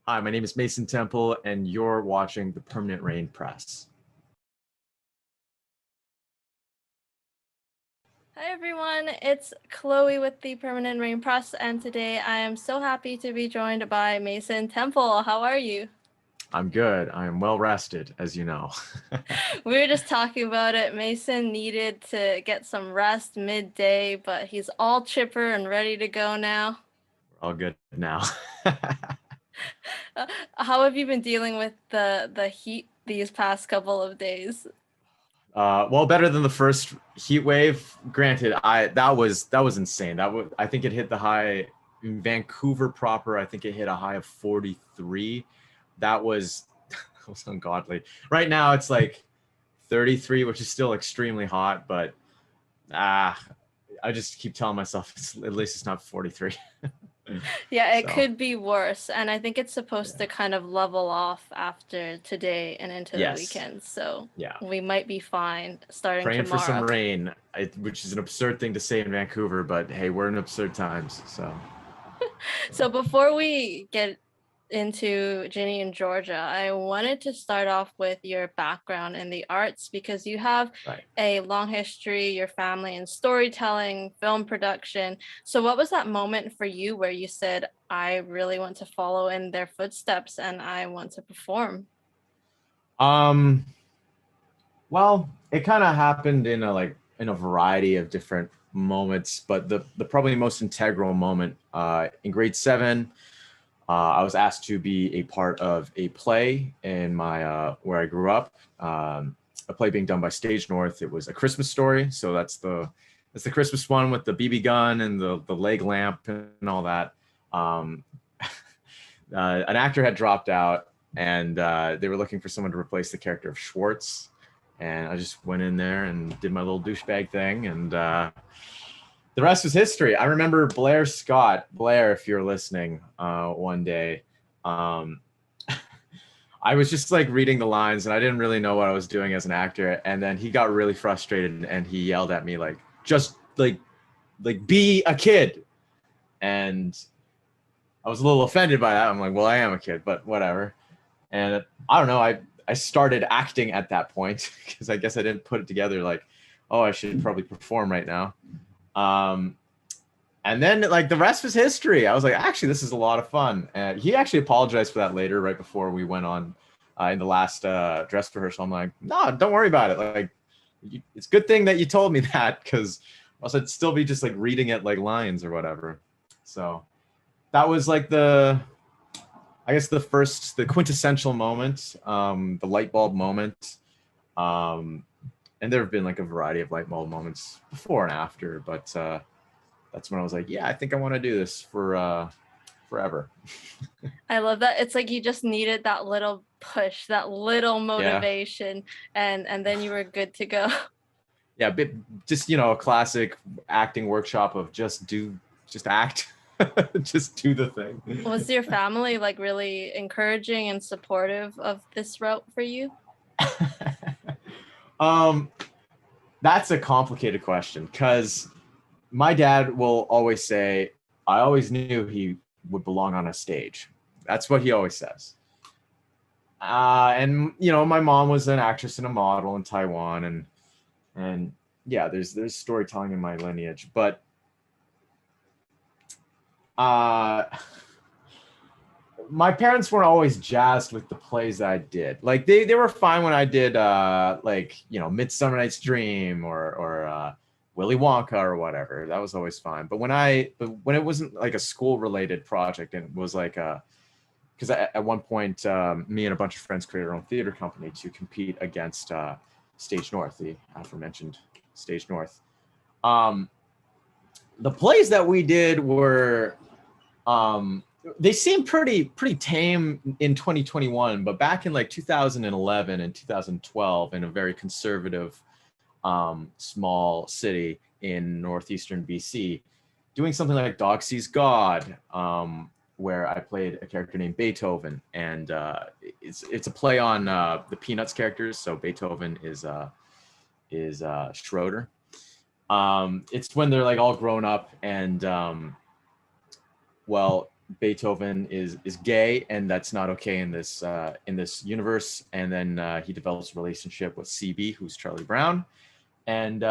Hi, my name is Mason Temple, and you're watching the Permanent Rain Press. Hi everyone, it's Chloe with the Permanent Rain Press, and today I am so happy to be joined by Mason Temple. How are you? I'm good. I am well rested, as you know. We were just talking about it. Mason needed to get some rest midday, but he's all chipper and ready to go now. We're all good now. How have you been dealing with the heat these past couple of days? Well, better than the first heat wave. Granted, that was insane. I think it hit the high in Vancouver proper. I think it hit a high of 43. That was that was ungodly. Right now it's like 33, which is still extremely hot, but I just keep telling myself at least it's not 43. Yeah, it So could be worse, and I think it's supposed to kind of level off after today and into the yes, weekend, so yeah. we might be fine starting Praying for some tomorrow. rain, which is an absurd thing to say in Vancouver, but hey, we're in absurd times. So before we get into Ginny and Georgia, I wanted to start off with your background in the arts because you have Right. a long history, your family in storytelling, film production. So what was that moment for you where you said, I really want to follow in their footsteps and I want to perform? Um, well, it kind of happened in a variety of different moments, but the probably most integral moment in grade 7, I was asked to be a part of a play in my where I grew up. A play being done by Stage North. It was A Christmas Story, so that's the Christmas one with the BB gun and the leg lamp and all that. Um, an actor had dropped out, and they were looking for someone to replace the character of Schwartz. And I just went in there and did my little douchebag thing, and the rest was history. I remember Blair Scott, Blair, if you're listening, one day, um, I was just like reading the lines, and I didn't really know what I was doing as an actor. And then he got really frustrated, and he yelled at me like, "Just like be a kid." And I was a little offended by that. I'm like, "Well, I am a kid, but whatever." And I don't know. I started acting at that point because I guess I didn't put it together. Like, oh, I should probably perform right now. Um, and then like the rest was history. I was like, actually, this is a lot of fun. And he actually apologized for that later, right before we went on in the last dress rehearsal. I'm like, no, don't worry about it. Like, it's a good thing that you told me that, because else I'd still be just like reading it like lines or whatever. So that was like I guess the quintessential moment, the light bulb moment. Um, and there have been like a variety of light bulb moments before and after, but that's when I was like, yeah, I think I want to do this for forever. I love that. It's like you just needed that little push, that little Yeah. motivation, and then you were good to go. Yeah. Just, a classic acting workshop of just act, just do the thing. Was your family like really encouraging and supportive of this route for you? um, that's a complicated question, because my dad will always say, I always knew he would belong on a stage. That's what he always says. And my mom was an actress and a model in Taiwan, and yeah, there's storytelling in my lineage, but uh, my parents weren't always jazzed with the plays that I did. Like they were fine when I did Midsummer Night's Dream or Willy Wonka or whatever. That was always fine. But when it wasn't like a school related project, and it was like because at one point me and a bunch of friends created our own theater company to compete against Stage North, the aforementioned Stage North. The plays that we did were they seem pretty tame in 2021, but back in like 2011 and 2012, in a very conservative small city in northeastern BC, doing something like Dog Sees God, where I played a character named Beethoven, and it's a play on the Peanuts characters. So Beethoven is Schroeder. It's when they're like all grown up, and well, Beethoven is gay, and that's not okay in this universe. And then he develops a relationship with CB, who's Charlie Brown, and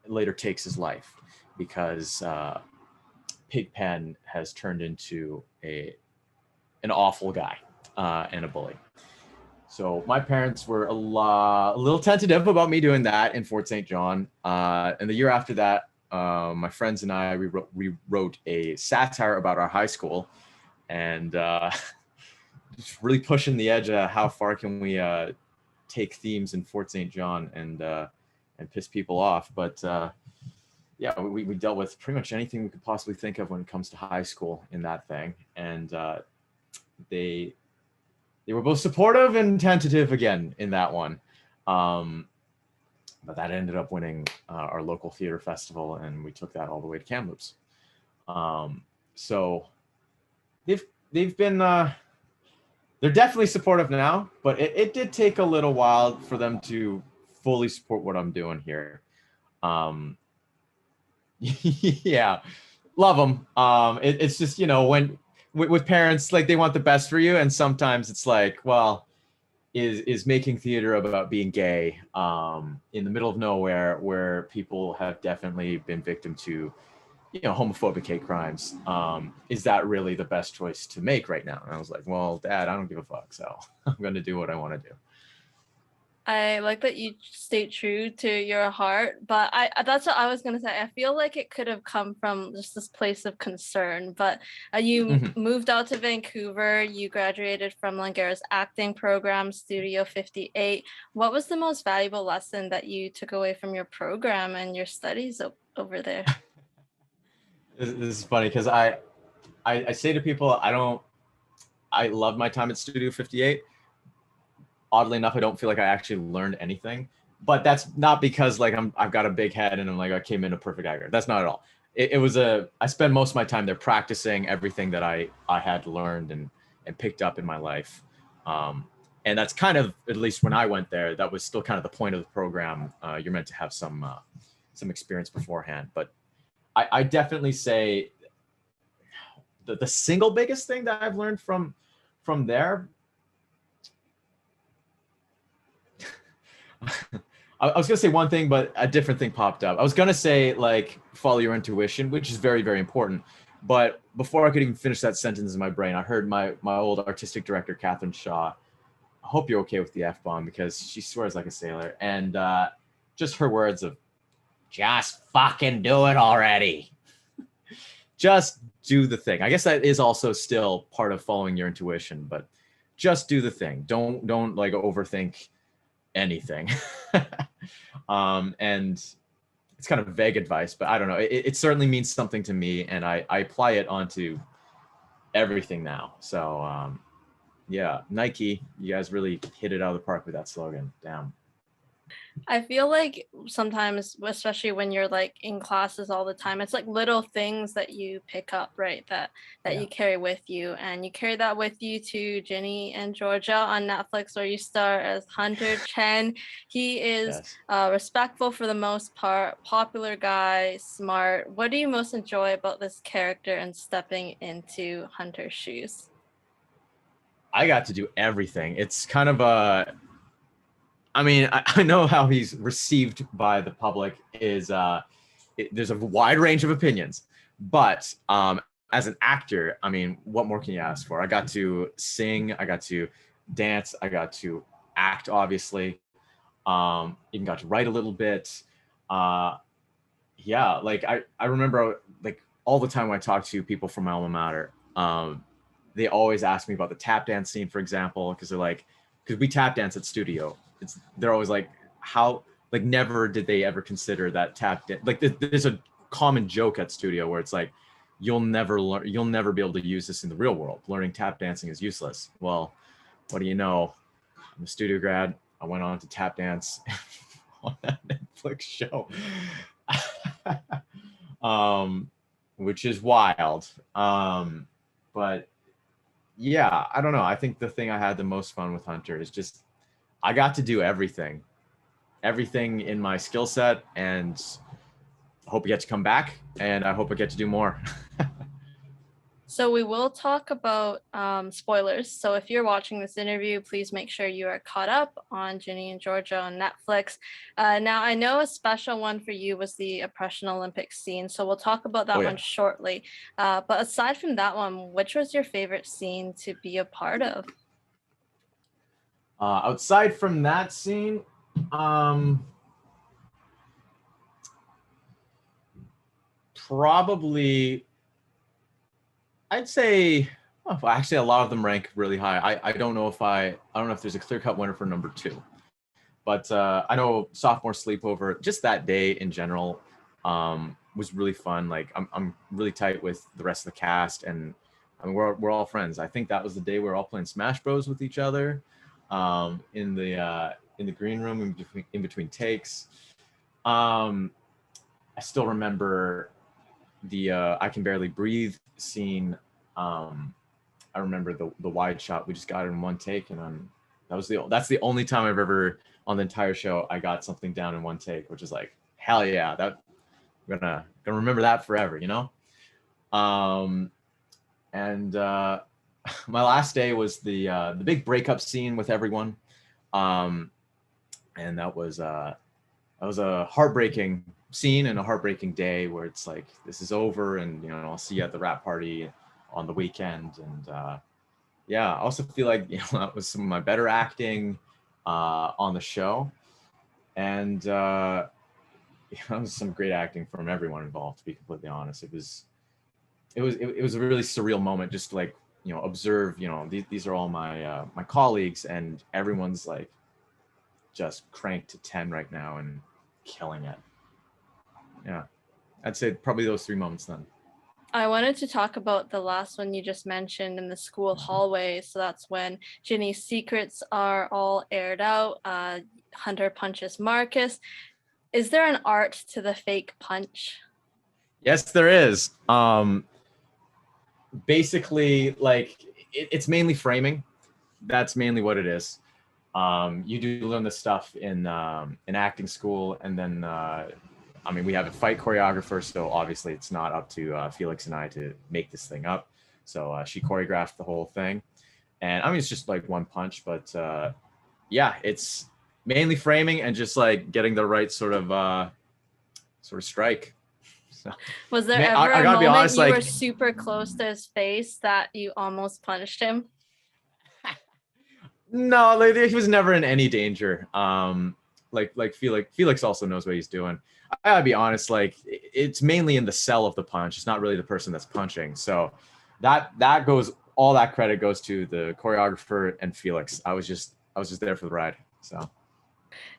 later takes his life because Pigpen has turned into an awful guy and a bully. So my parents were a little tentative about me doing that in Fort St. John. And the year after that, my friends and I rewrote a satire about our high school, and just really pushing the edge of how far can we take themes in Fort St. John and piss people off. But yeah, we dealt with pretty much anything we could possibly think of when it comes to high school in that thing. And they were both supportive and tentative again in that one. But that ended up winning our local theater festival, and we took that all the way to Kamloops. So they've been they're definitely supportive now, but it did take a little while for them to fully support what I'm doing here. Yeah, love them. It's just, when with parents, like, they want the best for you, and sometimes it's like, well, is making theater about being gay in the middle of nowhere, where people have definitely been victim to homophobic hate crimes, is that really the best choice to make right now? And I was like, well, Dad, I don't give a fuck, so I'm going to do what I want to do. I like that you stayed true to your heart, but that's what I was gonna say. I feel like it could have come from just this place of concern, but you moved out to Vancouver, you graduated from Langara's acting program, Studio 58. What was the most valuable lesson that you took away from your program and your studies over there? This is funny because I say to people, I love my time at Studio 58. Oddly enough, I don't feel like I actually learned anything, but that's not because like I've got a big head and I'm like, I came in a perfect actor. That's not at all. I spent most of my time there practicing everything that I had learned and picked up in my life. And that's kind of, at least when I went there, that was still kind of the point of the program. You're meant to have some experience beforehand, but I definitely say the single biggest thing that I've learned from there. I was gonna say one thing, but a different thing popped up. I was gonna say, like, follow your intuition, which is very, very important. But before I could even finish that sentence in my brain, I heard my old artistic director, Catherine Shaw. I hope you're okay with the F-bomb, because she swears like a sailor. And just her words of, just fucking do it already. Just do the thing. I guess that is also still part of following your intuition, but just do the thing. Don't like overthink anything. And it's kind of vague advice, but I don't know. It certainly means something to me, and I apply it onto everything now. So yeah, Nike, you guys really hit it out of the park with that slogan. Damn. I feel like sometimes, especially when you're like in classes all the time, it's like little things that you pick up, right? That Yeah. you carry with you, and you carry that with you to Ginny and Georgia on Netflix, where you star as Hunter Chen. He is Yes. respectful for the most part, popular guy, smart. What do you most enjoy about this character and stepping into Hunter's shoes? I got to do everything. It's kind of I mean, I know how he's received by the public is there's a wide range of opinions, but as an actor, I mean, what more can you ask for? I got to sing, I got to dance, I got to act, obviously, even got to write a little bit. Yeah, like I remember, like, all the time when I talk to people from my alma mater, they always ask me about the tap dance scene, for example, because they're like, because we tap dance at Studio. They're always like, how, like, never did they ever consider that tap dance. Like, there's a common joke at Studio where it's like, you'll never be able to use this in the real world. Learning tap dancing is useless. Well, what do you know? I'm a Studio grad. I went on to tap dance on that Netflix show. Which is wild. But yeah, I don't know. I think the thing I had the most fun with Hunter is just, I got to do everything in my skill set, and I hope I get to come back, and I hope I get to do more. So we will talk about spoilers. So if you're watching this interview, please make sure you are caught up on Ginny and Georgia on Netflix. Now, I know a special one for you was the Oppression Olympics scene. So we'll talk about Oh that one yeah. shortly. But aside from that one, which was your favorite scene to be a part of? Outside from that scene, probably I'd say, well, actually a lot of them rank really high. I don't know if I don't know if there's a clear-cut winner for number two, but I know sophomore sleepover, just that day in general, was really fun. Like I'm really tight with the rest of the cast, and I mean we're all friends. I think that was the day we were all playing Smash Bros with each other, in the green room in between takes. I still remember the I Can Barely Breathe scene. I remember the wide shot. We just got it in one take, and that's the only time I've ever on the entire show I got something down in one take, which is like hell yeah. That I'm gonna remember that forever, you know. And my last day was the big breakup scene with everyone, and that was a heartbreaking scene and a heartbreaking day where it's like this is over, and you know I'll see you at the rap party on the weekend. And yeah, I also feel like that was some of my better acting on the show, and that was some great acting from everyone involved. To be completely honest, it was a really surreal moment, just to, like, observe. These are all my colleagues, and everyone's like just cranked to 10 right now and killing it. Yeah, I'd say probably those three moments then. I wanted to talk about the last one you just mentioned in the school hallway. So that's when Ginny's secrets are all aired out. Hunter punches Marcus. Is there an art to the fake punch? Yes, there is. Basically, like it's mainly framing. That's mainly what it is. You do learn this stuff in acting school, and then I mean we have a fight choreographer, so obviously it's not up to Felix and I to make this thing up. So she choreographed the whole thing, and I mean it's just like one punch, but yeah, it's mainly framing and just like getting the right sort of strike. So, Was there man, ever I a gotta be moment honest, you were like super close to his face that you almost punched him? no, like he was never in any danger. Like Felix also knows what he's doing. I gotta be honest, like it's mainly in the cell of the punch. It's not really the person that's punching. So that goes, all that credit goes to the choreographer and Felix. I was just there for the ride. So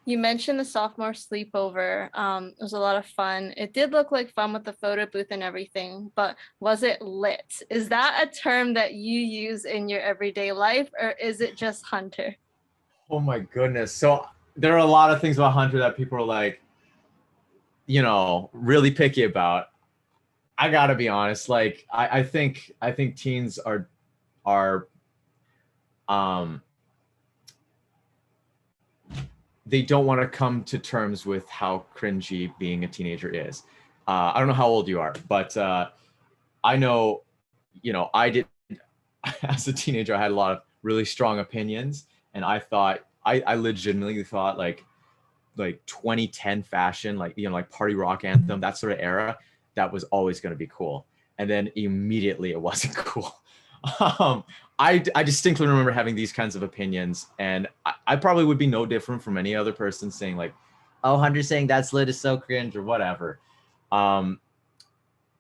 You mentioned the sophomore sleepover. It was a lot of fun. It did look like fun with the photo booth and everything, but was it lit? Is that a term that you use in your everyday life, or is it just Hunter? oh my goodness. So there are a lot of things about Hunter that people are like, really picky about. I gotta be honest. Like I think teens are um they don't want to come to terms with how cringy being a teenager is. I don't know how old you are, but I know, I did as a teenager. I had a lot of really strong opinions, and I legitimately thought like 2010 fashion, like like party rock anthem, that sort of era, that was always going to be cool. And then immediately it wasn't cool. um, I distinctly remember having these kinds of opinions, and I probably would be no different from any other person saying like, "Oh, Hunter saying that's lit is so cringe" or whatever. Um,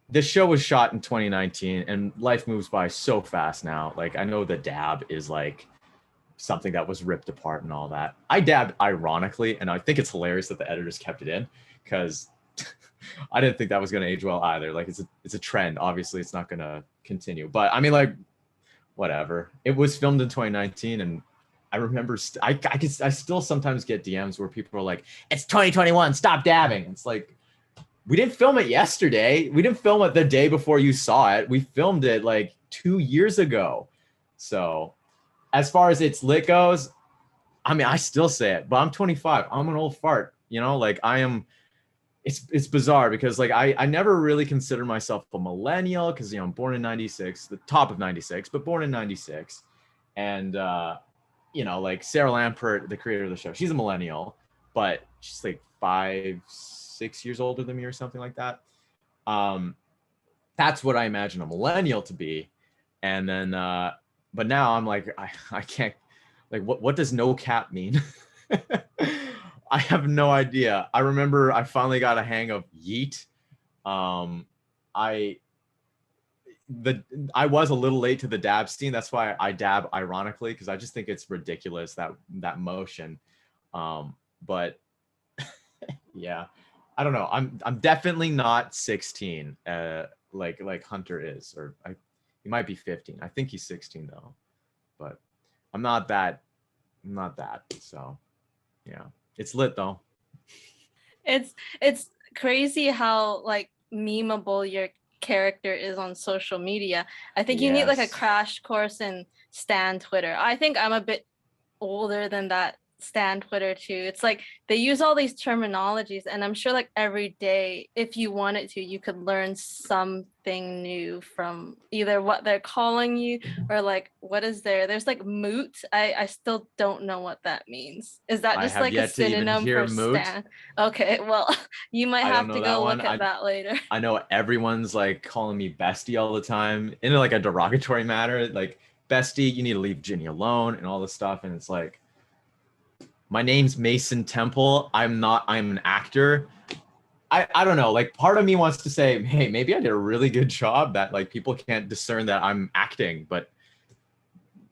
this show was shot in 2019, and life moves by so fast now. Like I know the dab is like something that was ripped apart and all that. I dabbed ironically, and I think it's hilarious that the editors kept it in because I didn't think that was going to age well either. Like it's a trend. Obviously, it's not going to continue. But I mean, like, whatever. It was filmed in 2019, and I remember I still sometimes get DMs where people are like, "It's 2021. Stop dabbing." It's like, we didn't film it yesterday. We didn't film it the day before you saw it. We filmed it like 2 years ago. So as far as its lit goes, I mean, I still say it, but I'm 25. I'm an old fart. Like I am it's bizarre because like I never really considered myself a millennial because I'm born in 96, the top of 96, but born in 96. And like Sarah Lampert, the creator of the show, she's a millennial, but she's like 5-6 years older than me or something like that. That's what I imagine a millennial to be. And then but now I'm like, I can't, like, what does no cap mean? I have no idea. I remember I finally got a hang of yeet. I was a little late to the dab scene. That's why I dab ironically, because I just think it's ridiculous, that motion. But yeah, I don't know. I'm definitely not 16, like Hunter is, or he might be 15. I think he's 16 though, but I'm not that. So yeah, it's lit though. It's crazy how like memeable your character is on social media. I think you need like a Yes. crash course in Stan Twitter. I think I'm a bit older than that Stan Twitter too. It's like they use all these terminologies, and I'm sure like every day, if you wanted to, you could learn something new from either what they're calling you or like what is there's like moot. I still don't know what that means. Is that I just have like a yet to even synonym hear for moot. Stan? Okay, well, you might I don't have know to that go one. look at that later. I know everyone's like calling me bestie all the time in like a derogatory manner. Like, bestie, you need to leave Ginny alone and all this stuff. And it's like, my name's Mason Temple. I'm an actor. I don't know. Like, part of me wants to say, hey, maybe I did a really good job that like people can't discern that I'm acting, but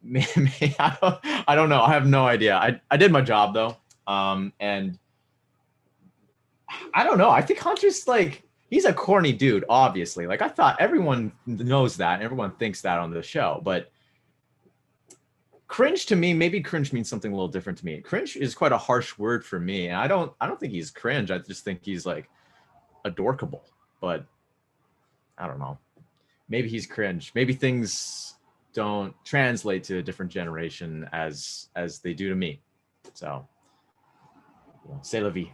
maybe, I don't know. I have no idea. I did my job though. And I don't know. I think Hunter's like, he's a corny dude, obviously. Like, I thought everyone knows that and everyone thinks that on the show, but cringe to me, maybe cringe means something a little different to me. Cringe is quite a harsh word for me. And I don't think he's cringe. I just think he's like adorkable, but I don't know. Maybe he's cringe. Maybe things don't translate to a different generation as they do to me. So, c'est la vie.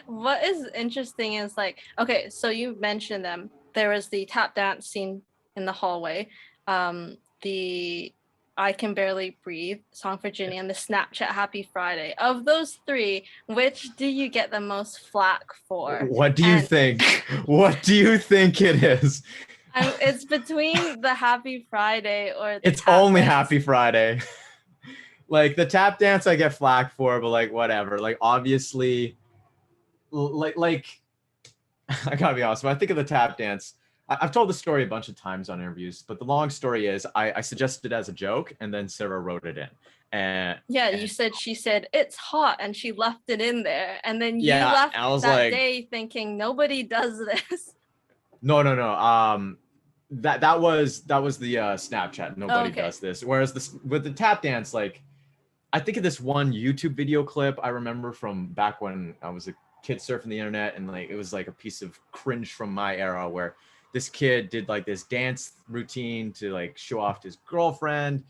What is interesting is like, okay, so you mentioned them. There was the tap dance scene in the hallway, the I Can Barely Breathe song for Ginny, and the Snapchat Happy Friday. Of those three, which do you get the most flack for? What do you think? What do you think it is? It's between the Happy Friday or the It's tap only dance. Happy Friday. Like, the tap dance I get flack for, but like whatever. Like, obviously, like I gotta be honest. When I think of the tap dance, I've told the story a bunch of times on interviews, but the long story is I suggested it as a joke, and then Sarah wrote it in. And yeah, you said she said it's hot, and she left it in there, and then you yeah, left I was that like, day thinking nobody does this. no. That was the Snapchat. Nobody Okay. does this. Whereas this with the tap dance, like, I think of this one YouTube video clip I remember from back when I was a kid surfing the internet, and like it was like a piece of cringe from my era where this kid did like this dance routine to like show off to his girlfriend,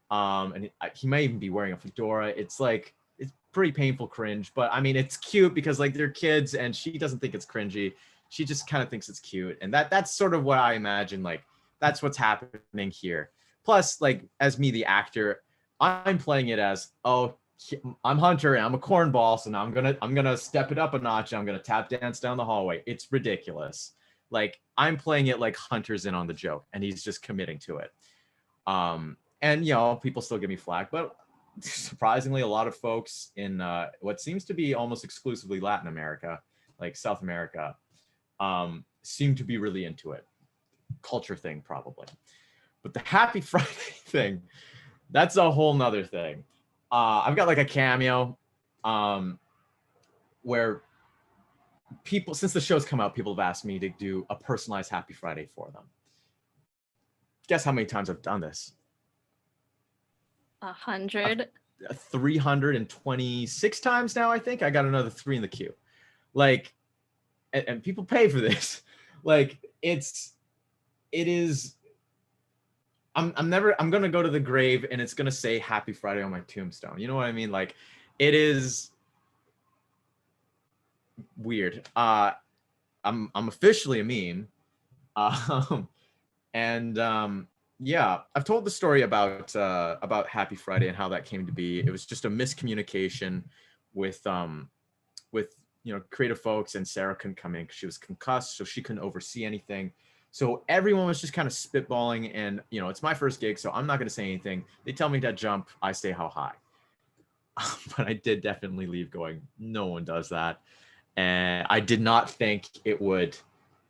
and he might even be wearing a fedora. It's like, it's pretty painful cringe, but I mean, it's cute because like they're kids and she doesn't think it's cringy. She just kind of thinks it's cute, and that's sort of what I imagine. Like, that's what's happening here. Plus, like, as me, the actor, I'm playing it as, oh, I'm Hunter and I'm a cornball, so now I'm gonna step it up a notch. And I'm gonna tap dance down the hallway. It's ridiculous. Like, I'm playing it like Hunter's in on the joke, and he's just committing to it. And people still give me flack, but surprisingly, a lot of folks in what seems to be almost exclusively Latin America, like South America, seem to be really into it. Culture thing, probably. But the Happy Friday thing, that's a whole nother thing. I've got like a cameo where people, since the show's come out, people have asked me to do a personalized Happy Friday for them. Guess how many times I've done this? 100. 326 times now, I think. I got another 3 in the queue. Like, and people pay for this. Like, it is. I'm gonna go to the grave and it's gonna say Happy Friday on my tombstone. You know what I mean? Like, it is. weird. I'm officially a meme. Um, and yeah, I've told the story about Happy Friday and how that came to be. It was just a miscommunication with creative folks, and Sarah couldn't come in because she was concussed, so she couldn't oversee anything. So everyone was just kind of spitballing, and it's my first gig, so I'm not going to say anything. They tell me to jump, I say how high. But I did definitely leave going, no one does that. And I did not think it would.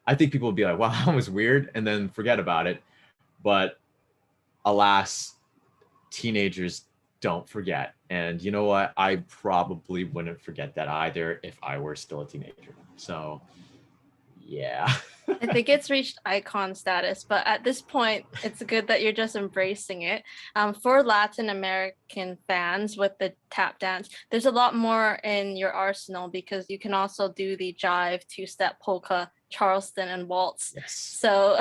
I think people would be like, wow, that was weird, and then forget about it. But alas, teenagers don't forget. And you know what? I probably wouldn't forget that either if I were still a teenager. So yeah. I think it's reached icon status, but at this point, it's good that you're just embracing it. For Latin American fans with the tap dance, there's a lot more in your arsenal because you can also do the jive, two-step polka, Charleston, and waltz. Yes. So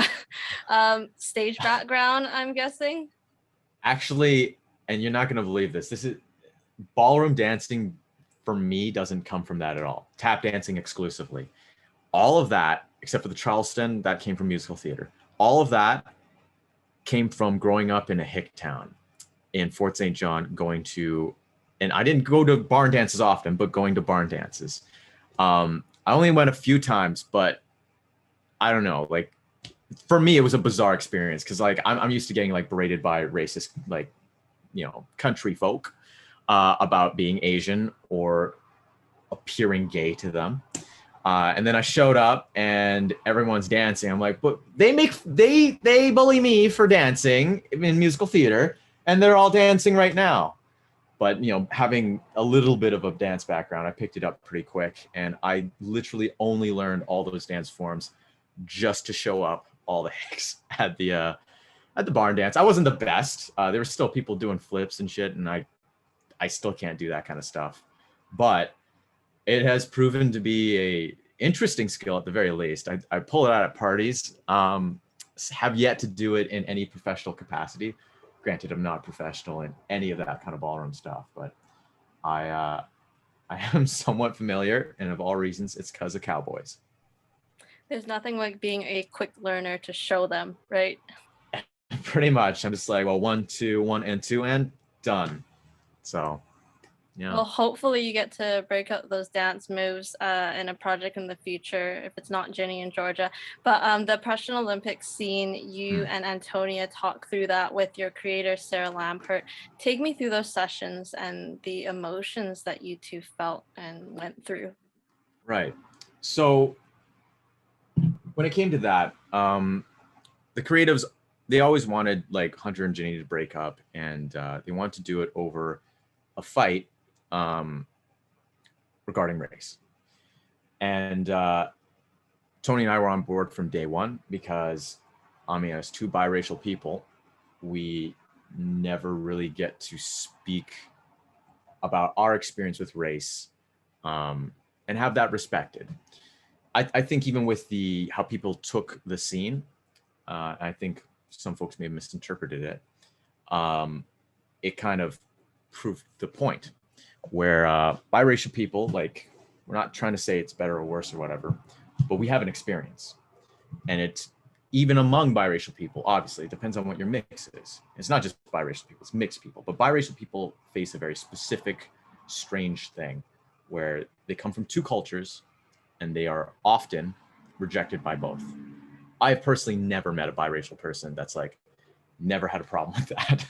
stage background, I'm guessing? Actually, and you're not going to believe this, is ballroom dancing for me doesn't come from that at all. Tap dancing exclusively. All of that, except for the Charleston, that came from musical theater. All of that came from growing up in a hick town in Fort St. John, and I didn't go to barn dances often, but going to barn dances. I only went a few times, but I don't know, like for me, it was a bizarre experience because like I'm used to getting like berated by racist, like, country folk about being Asian or appearing gay to them. And then I showed up and everyone's dancing. I'm like, but they bully me for dancing in musical theater, and they're all dancing right now. But having a little bit of a dance background, I picked it up pretty quick, and I literally only learned all those dance forms just to show up all the hicks at the barn dance. I wasn't the best. There were still people doing flips and shit, and I still can't do that kind of stuff. But it has proven to be a interesting skill at the very least. I pull it out at parties. Have yet to do it in any professional capacity. Granted, I'm not professional in any of that kind of ballroom stuff, but I am somewhat familiar, and of all reasons, it's because of cowboys. There's nothing like being a quick learner to show them, right? Pretty much. I'm just like, well, 1, 2, 1 and 2, and done. So yeah. Well, hopefully you get to break out those dance moves in a project in the future, if it's not Ginny and Georgia. But the Prussian Olympics scene, you and Antonia talk through that with your creator, Sarah Lampert. Take me through those sessions and the emotions that you two felt and went through. Right. So when it came to that, the creatives, they always wanted like Hunter and Ginny to break up, and they wanted to do it over a fight regarding race. And Tony and I were on board from day one because, I mean, as two biracial people, we never really get to speak about our experience with race and have that respected. I think even with how people took the scene, I think some folks may have misinterpreted it. It kind of proved the point where biracial people, like, we're not trying to say it's better or worse or whatever, but we have an experience. And it's even among biracial people, obviously, it depends on what your mix is. It's not just biracial people, it's mixed people. But biracial people face a very specific, strange thing where they come from two cultures and they are often rejected by both. I've personally never met a biracial person that's like never had a problem with that.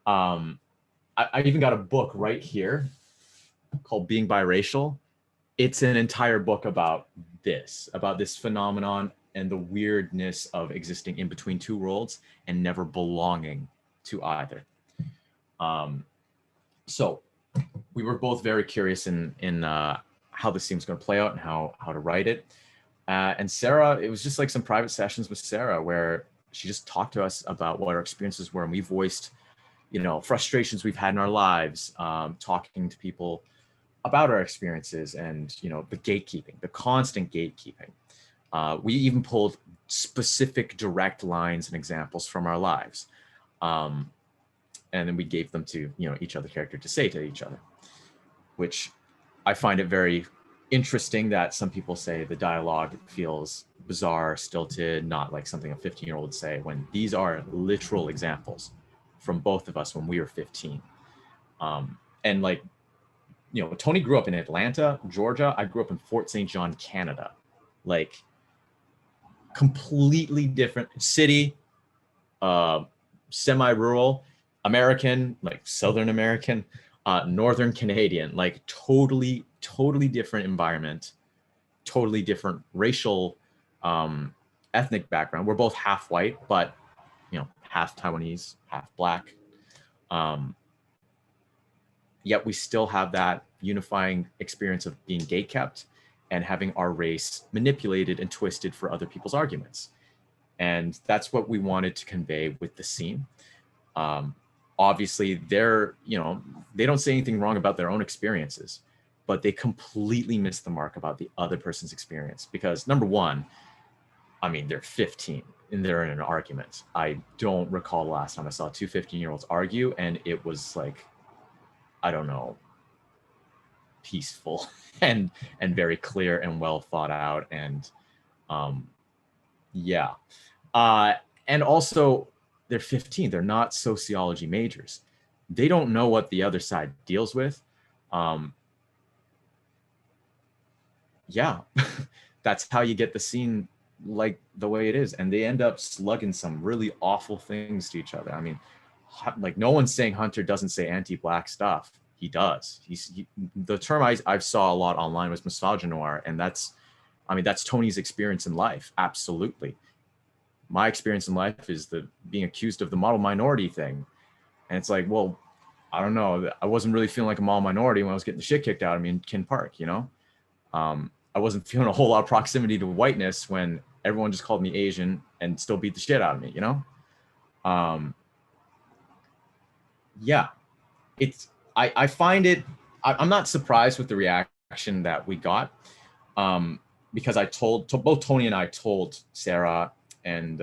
I even got a book right here called Being Biracial. It's an entire book about this phenomenon and the weirdness of existing in between two worlds and never belonging to either. So we were both very curious in how this seems going to play out and how to write it. And Sarah, it was just like some private sessions with Sarah where she just talked to us about what our experiences were, and we voiced, frustrations we've had in our lives, talking to people about our experiences and, the gatekeeping, the constant gatekeeping. We even pulled specific direct lines and examples from our lives. And then we gave them to, each other character to say to each other, which I find it very interesting that some people say the dialogue feels bizarre, stilted, not like something a 15-year-old would say, when these are literal examples from both of us when we were 15. And like, you know, Tony grew up in Atlanta, Georgia. I grew up in Fort St. John, Canada. Like, completely different city, semi-rural, American, like Southern American, Northern Canadian, like totally different environment, totally different racial, ethnic background. We're both half white, but you know, half Taiwanese, half black. Yet we still have that unifying experience of being gatekept and having our race manipulated and twisted for other people's arguments. And that's what we wanted to convey with the scene. Obviously, they're, you know, they don't say anything wrong about their own experiences, but they completely miss the mark about the other person's experience. Because number one, I mean, they're 15 and they're in an argument. I don't recall the last time I saw two 15-year-olds argue, and it was like, I don't know, peaceful and very clear and well thought out. And yeah. And also, they're 15. They're not sociology majors. They don't know what the other side deals with. Yeah, that's how you get the scene like the way it is. And they end up slugging some really awful things to each other. I mean, like, no one's saying Hunter doesn't say anti-black stuff. He does. The term I saw a lot online was misogynoir, and that's, I mean, that's Tony's experience in life. Absolutely. My experience in life is the being accused of the model minority thing. And it's like, well, I don't know. I wasn't really feeling like a model minority when I was getting the shit kicked out of me in Kin Park, you know? I wasn't feeling a whole lot of proximity to whiteness when everyone just called me Asian and still beat the shit out of me, you know? Yeah, I find it, I'm not surprised with the reaction that we got, because I told both Tony and I told Sarah and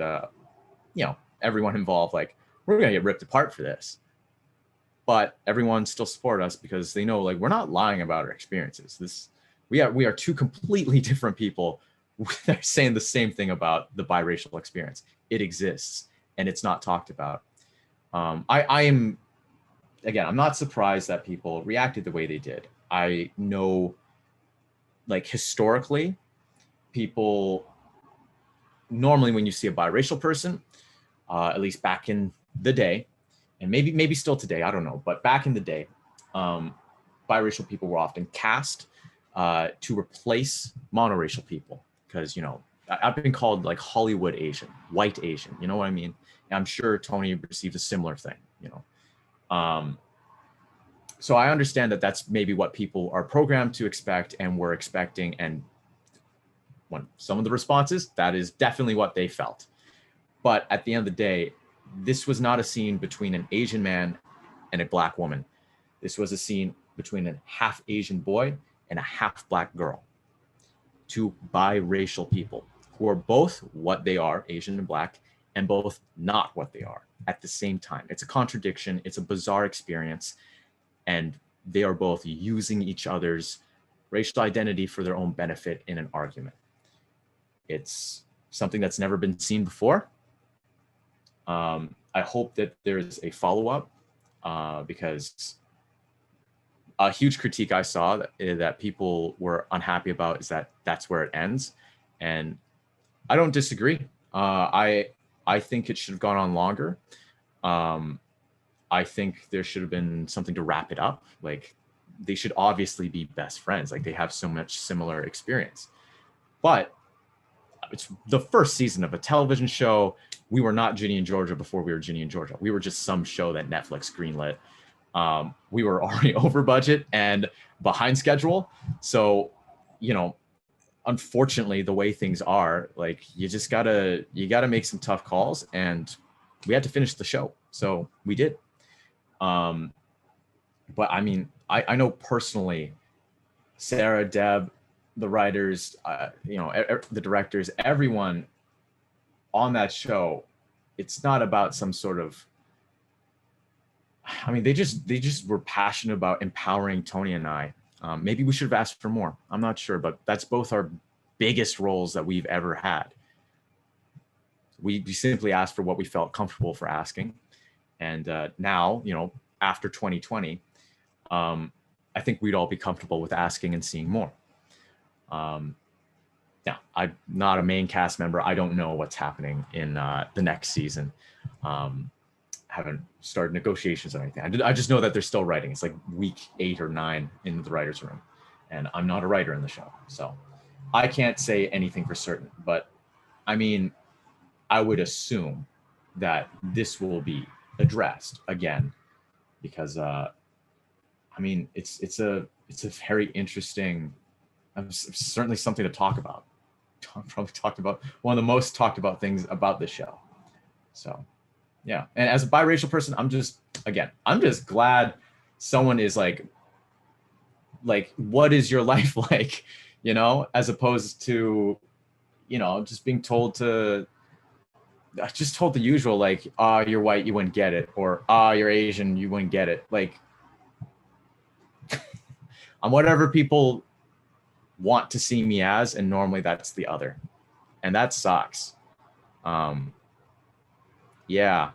you know, everyone involved, like, we're gonna get ripped apart for this, but everyone still supported us because they know, like, we're not lying about our experiences. We are two completely different people. They're saying the same thing about the biracial experience. It exists and it's not talked about. I am, again, I'm not surprised that people reacted the way they did. I know, like, historically, people normally, when you see a biracial person, at least back in the day, and maybe still today, I don't know, but back in the day, biracial people were often cast to replace monoracial people, because, you know, I've been called like Hollywood Asian, white Asian, you know what I mean? And I'm sure Tony received a similar thing, you know. So I understand that that's maybe what people are programmed to expect and were expecting. And when some of the responses, that is definitely what they felt. But at the end of the day, this was not a scene between an Asian man and a black woman. This was a scene between a half Asian boy and a half black girl. Two biracial people who are both what they are, Asian and black, and both not what they are at the same time. It's a contradiction. It's a bizarre experience. And they are both using each other's racial identity for their own benefit in an argument. It's something that's never been seen before. I hope that there's a follow-up, because a huge critique I saw that people were unhappy about is that that's where it ends. And I don't disagree. I think it should have gone on longer. I think there should have been something to wrap it up. Like, they should obviously be best friends. Like, they have so much similar experience. But it's the first season of a television show. We were not Ginny and Georgia before we were Ginny and Georgia. We were just some show that Netflix greenlit. We were already over budget and behind schedule. So, you know, unfortunately, the way things are, like, you gotta make some tough calls, and we had to finish the show. So we did. But I mean, I know personally, Sarah, Deb, the writers, you know, the directors, everyone on that show, it's not about some sort of, I mean, they just were passionate about empowering Tony and I Maybe we should have asked for more. I'm not sure, but that's both our biggest roles that we've ever had. We simply asked for what we felt comfortable for asking. And now, you know, after 2020, I think we'd all be comfortable with asking and seeing more. Now, I'm not a main cast member. I don't know what's happening in the next season. Haven't started negotiations or anything. I just know that they're still writing. It's like week 8 or 9 in the writer's room. And I'm not a writer in the show. So I can't say anything for certain. But I mean, I would assume that this will be addressed again, because I mean, it's a very interesting, certainly something to talk about. Probably talked about one of the most talked about things about this show. So yeah, and as a biracial person, I'm just glad someone is like, what is your life like, you know, as opposed to, you know, just being told the usual, like, you're white, you wouldn't get it, or you're Asian, you wouldn't get it. Like, I'm whatever people want to see me as, and normally that's the other, and that sucks. Yeah.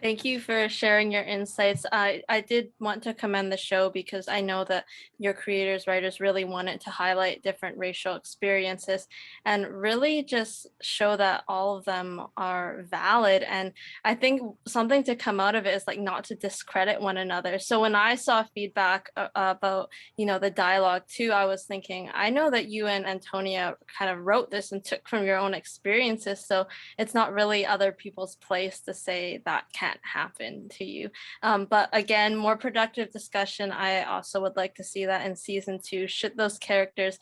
Thank you for sharing your insights. I did want to commend the show because I know that your creators, writers really wanted to highlight different racial experiences and really just show that all of them are valid. And I think something to come out of it is like not to discredit one another. So when I saw feedback about, you know, the dialogue too, I was thinking, I know that you and Antonia kind of wrote this and took from your own experiences. So it's not really other people's place to say that can't happen to you. But again, more productive discussion. I also would like to see that in season 2, should those characters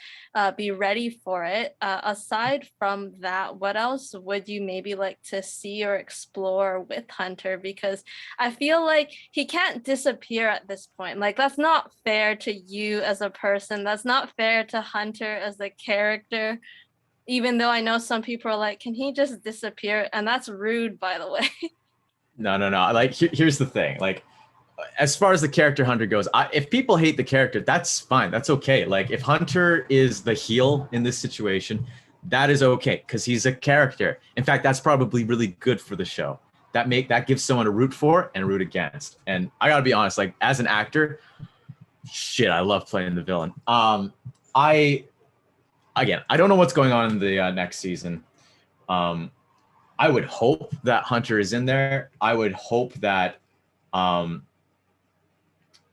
be ready for it. Aside from that, what else would you maybe like to see or explore with Hunter? Because I feel like he can't disappear at this point. Like, that's not fair to you as a person. That's not fair to Hunter as a character. Even though I know some people are like, can he just disappear? And that's rude, by the way. No. Like, here's the thing. Like, as far as the character Hunter goes, if people hate the character, that's fine. That's okay. Like, if Hunter is the heel in this situation, that is okay, because he's a character. In fact, that's probably really good for the show. That gives someone to root for and root against. And I gotta be honest, like, as an actor, shit, I love playing the villain. I don't know what's going on in the next season. I would hope that Hunter is in there. I would hope that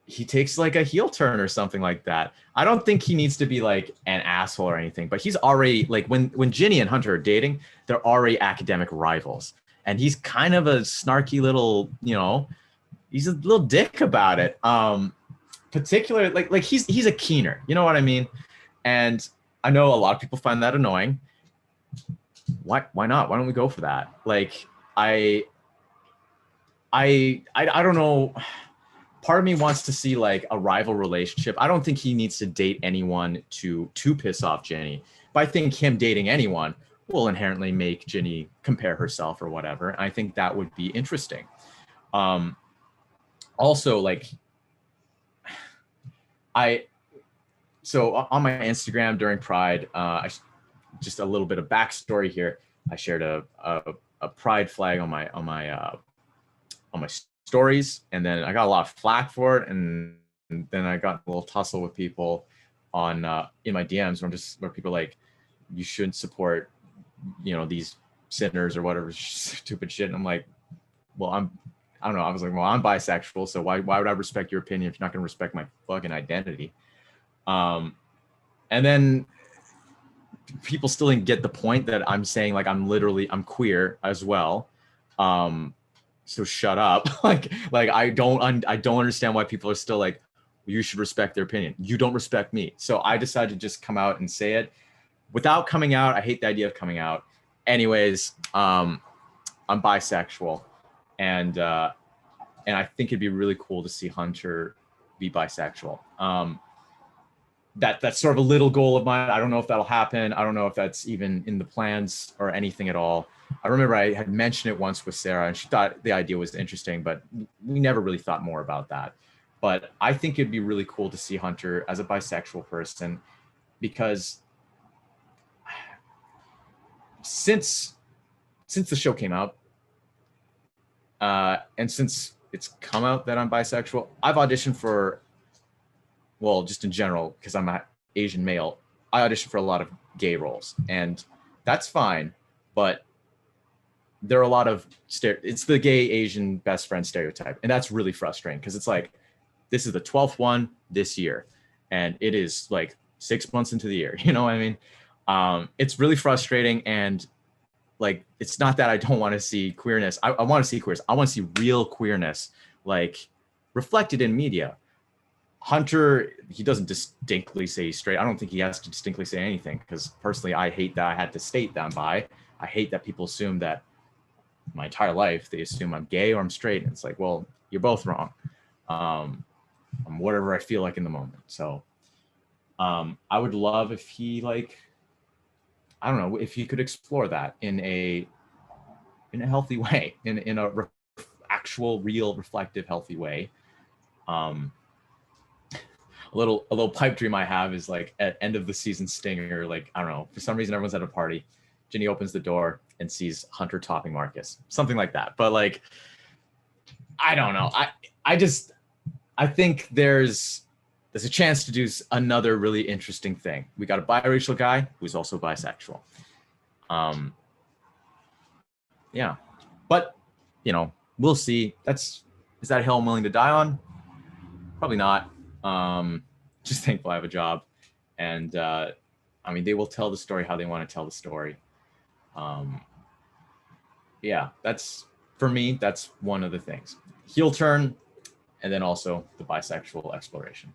he takes like a heel turn or something like that. I don't think he needs to be like an asshole or anything, but he's already, like, when Ginny and Hunter are dating, they're already academic rivals. And he's kind of a snarky little, you know, he's a little dick about it. Particularly, like he's a keener, you know what I mean? And I know a lot of people find that annoying. Why not? Why don't we go for that? Like, I don't know. Part of me wants to see like a rival relationship. I don't think he needs to date anyone to piss off Ginny, but I think him dating anyone will inherently make Ginny compare herself or whatever. And I think that would be interesting. Also, like, so on my Instagram during Pride, just a little bit of backstory here. I shared a Pride flag on my stories, and then I got a lot of flack for it, and then I got a little tussle with people on in my DMs where people are like, you shouldn't support, you know, these sinners or whatever stupid shit. And I'm like, well, I don't know. I was like, well, I'm bisexual, so why would I respect your opinion if you're not going to respect my fucking identity? And then people still didn't get the point that I'm saying, like, I'm queer as well. So shut up. like I don't understand why people are still like, you should respect their opinion. You don't respect me. So I decided to just come out and say it without coming out. I hate the idea of coming out. Anyways, I'm bisexual, and I think it'd be really cool to see Hunter be bisexual. That's sort of a little goal of mine. I don't know if that'll happen. I don't know if that's even in the plans or anything at all. I remember I had mentioned it once with Sarah, and she thought the idea was interesting, but we never really thought more about that. but I think it'd be really cool to see Hunter as a bisexual person, because since the show came out, and since it's come out that I'm bisexual, I've auditioned for, well, just in general, because I'm an Asian male, I auditioned for a lot of gay roles, and that's fine, but there are a lot of it's the gay Asian best friend stereotype, and that's really frustrating, because it's like, this is the 12th one this year, and it is like 6 months into the year. You know what I mean? It's really frustrating, and like, it's not that I don't want to see queerness. I want to see queerness. I want to see real queerness, like, reflected in media. Hunter, he doesn't distinctly say he's straight. I don't think he has to distinctly say anything, because personally, I hate that I had to state that I'm bi. I hate that people assume that my entire life they assume I'm gay or I'm straight, and it's like, well, you're both wrong. I'm whatever I feel like in the moment. So I would love if he, like, I don't know, if he could explore that in a healthy way, in a actual, real, reflective, healthy way. A little pipe dream I have is, like, at end of the season stinger, like, I don't know, for some reason everyone's at a party, Ginny opens the door and sees Hunter topping Marcus, something like that. But, like, I don't know. I think there's a chance to do another really interesting thing. We got a biracial guy who's also bisexual. Yeah, but, you know, we'll see. Is that a hill I'm willing to die on? Probably not. Just thankful I have a job, and I mean, they will tell the story how they want to tell the story. Yeah, that's, for me, that's one of the things. Heel turn, and then also the bisexual exploration.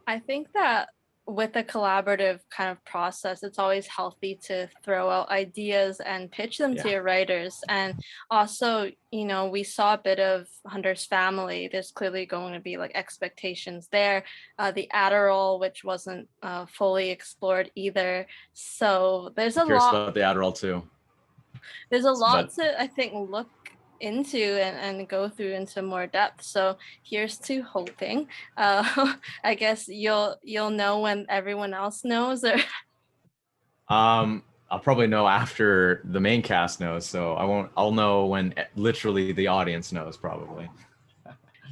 I think that with a collaborative kind of process, it's always healthy to throw out ideas and pitch them to your writers. And also, you know, we saw a bit of Hunter's family. There's clearly going to be like expectations there. The Adderall, which wasn't fully explored either. So there's a lot about the Adderall too. There's a lot to, I think, look into and go through into more depth. So here's to hoping. I guess you'll know when everyone else knows, or I'll probably know after the main cast knows, so I'll know when literally the audience knows, probably.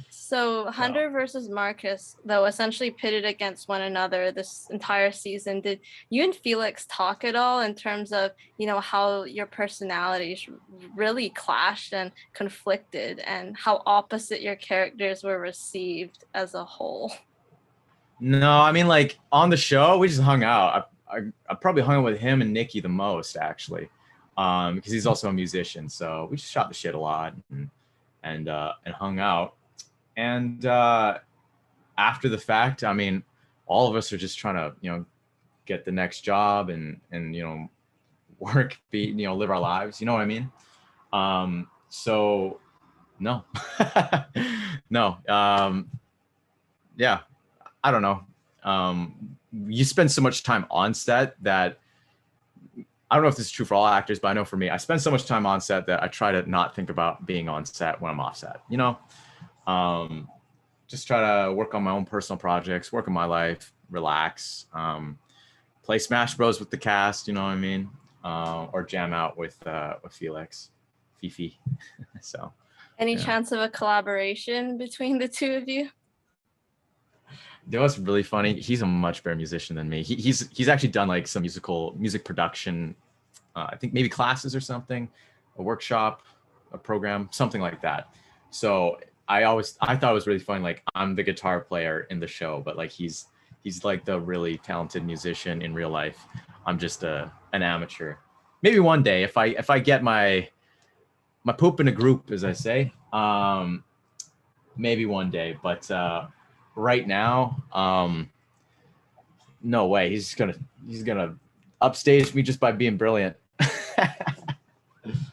So Hunter versus Marcus, though, essentially pitted against one another this entire season. Did you and Felix talk at all in terms of, you know, how your personalities really clashed and conflicted, and how opposite your characters were received as a whole? No, I mean, like, on the show, we just hung out. I probably hung out with him and Nikki the most, actually, because he's also a musician. So we just shot the shit a lot and hung out. And after the fact, I mean, all of us are just trying to, you know, get the next job and you know, work, you know, live our lives. You know what I mean? So no, no. Yeah, I don't know. You spend so much time on set that, I don't know if this is true for all actors, but I know for me, I spend so much time on set that I try to not think about being on set when I'm off set, you know? Just try to work on my own personal projects, work on my life, relax, play Smash Bros with the cast, you know what I mean? Or jam out with Felix, Fifi. So, any chance of a collaboration between the two of you? You know what's really funny? He's a much better musician than me. He's actually done like some music production, I think maybe classes or something, a workshop, a program, something like that. So I thought it was really funny. Like, I'm the guitar player in the show, but like he's like the really talented musician in real life. I'm just an amateur. Maybe one day if I get my poop in a group, as I say, maybe one day. But right now, no way. He's gonna upstage me just by being brilliant.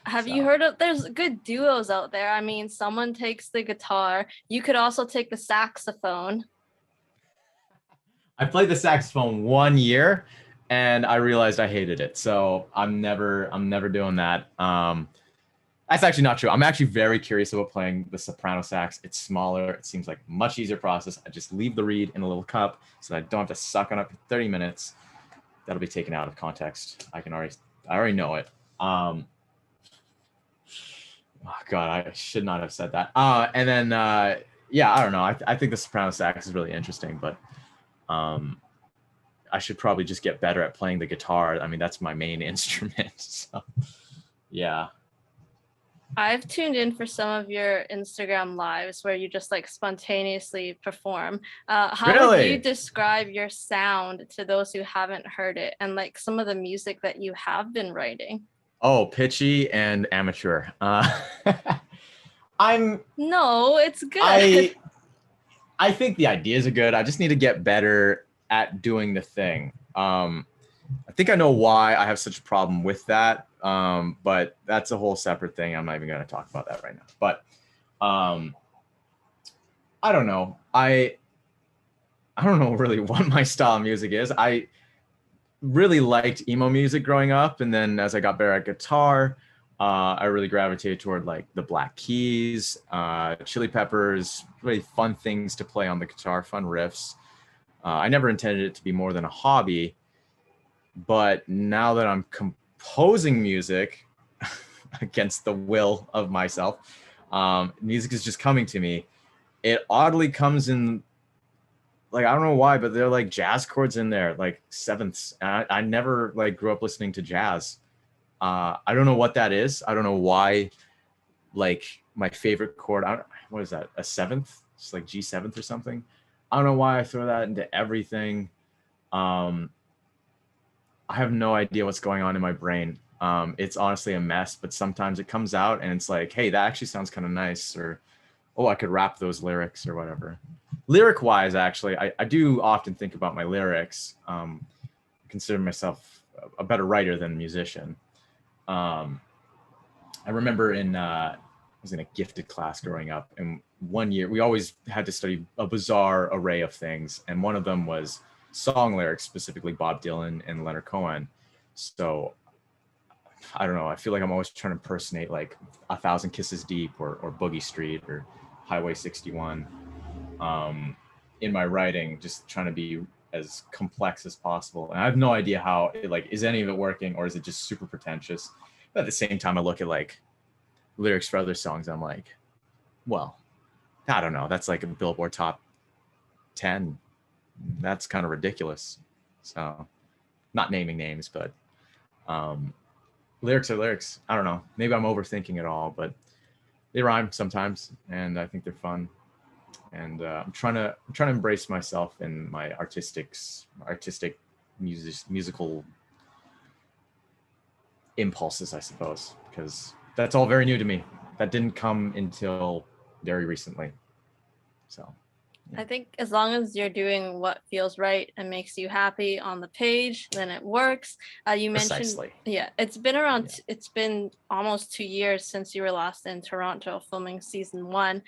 Have you heard of, there's good duos out there. I mean, someone takes the guitar. You could also take the saxophone. I played the saxophone 1 year and I realized I hated it. So I'm never doing that. That's actually not true. I'm actually very curious about playing the soprano sax. It's smaller. It seems like a much easier process. I just leave the reed in a little cup so that I don't have to suck on it for 30 minutes. That'll be taken out of context. I already know it. Oh God, I should not have said that. And then, yeah, I don't know. I think the soprano sax is really interesting, but I should probably just get better at playing the guitar. I mean, that's my main instrument. So, yeah. I've tuned in for some of your Instagram lives where you just like spontaneously perform. How would you describe your sound to those who haven't heard it, and like some of the music that you have been writing? Oh, pitchy and amateur. No, it's good. I think the ideas are good. I just need to get better at doing the thing. I think I know why I have such a problem with that. But that's a whole separate thing. I'm not even going to talk about that right now. But I don't know. I don't know really what my style of music is. I really liked emo music growing up, and then as I got better at guitar, I really gravitated toward like the Black Keys, Chili Peppers, really fun things to play on the guitar, fun riffs. I never intended it to be more than a hobby, but now that I'm composing music against the will of myself, music is just coming to me. It oddly comes in, like, I don't know why, but they're like jazz chords in there, like sevenths. I never like grew up listening to jazz. I don't know what that is. I don't know why, like my favorite chord, what is that? A seventh? It's like G7 or something. I don't know why I throw that into everything. I have no idea what's going on in my brain. It's honestly a mess, but sometimes it comes out and it's like, hey, that actually sounds kind of nice, or, oh, I could rap those lyrics or whatever. Lyric wise, actually, I do often think about my lyrics. Consider myself a better writer than a musician. I remember I was in a gifted class growing up, and one year we always had to study a bizarre array of things, and one of them was song lyrics, specifically Bob Dylan and Leonard Cohen. So I don't know, I feel like I'm always trying to impersonate like A Thousand Kisses Deep or Boogie Street or Highway 61 in my writing, just trying to be as complex as possible. And I have no idea how is any of it working, or is it just super pretentious? But at the same time, I look at like lyrics for other songs, I'm like, well, I don't know, that's like a Billboard top 10. That's kind of ridiculous. So, not naming names, but lyrics are lyrics. I don't know, maybe I'm overthinking it all, but they rhyme sometimes, and I think they're fun. And I'm trying to embrace myself and my artistic musical impulses, I suppose, because that's all very new to me. That didn't come until very recently. So I think as long as you're doing what feels right and makes you happy on the page, then it works. You mentioned, it's been almost 2 years since you were last in Toronto filming season 1.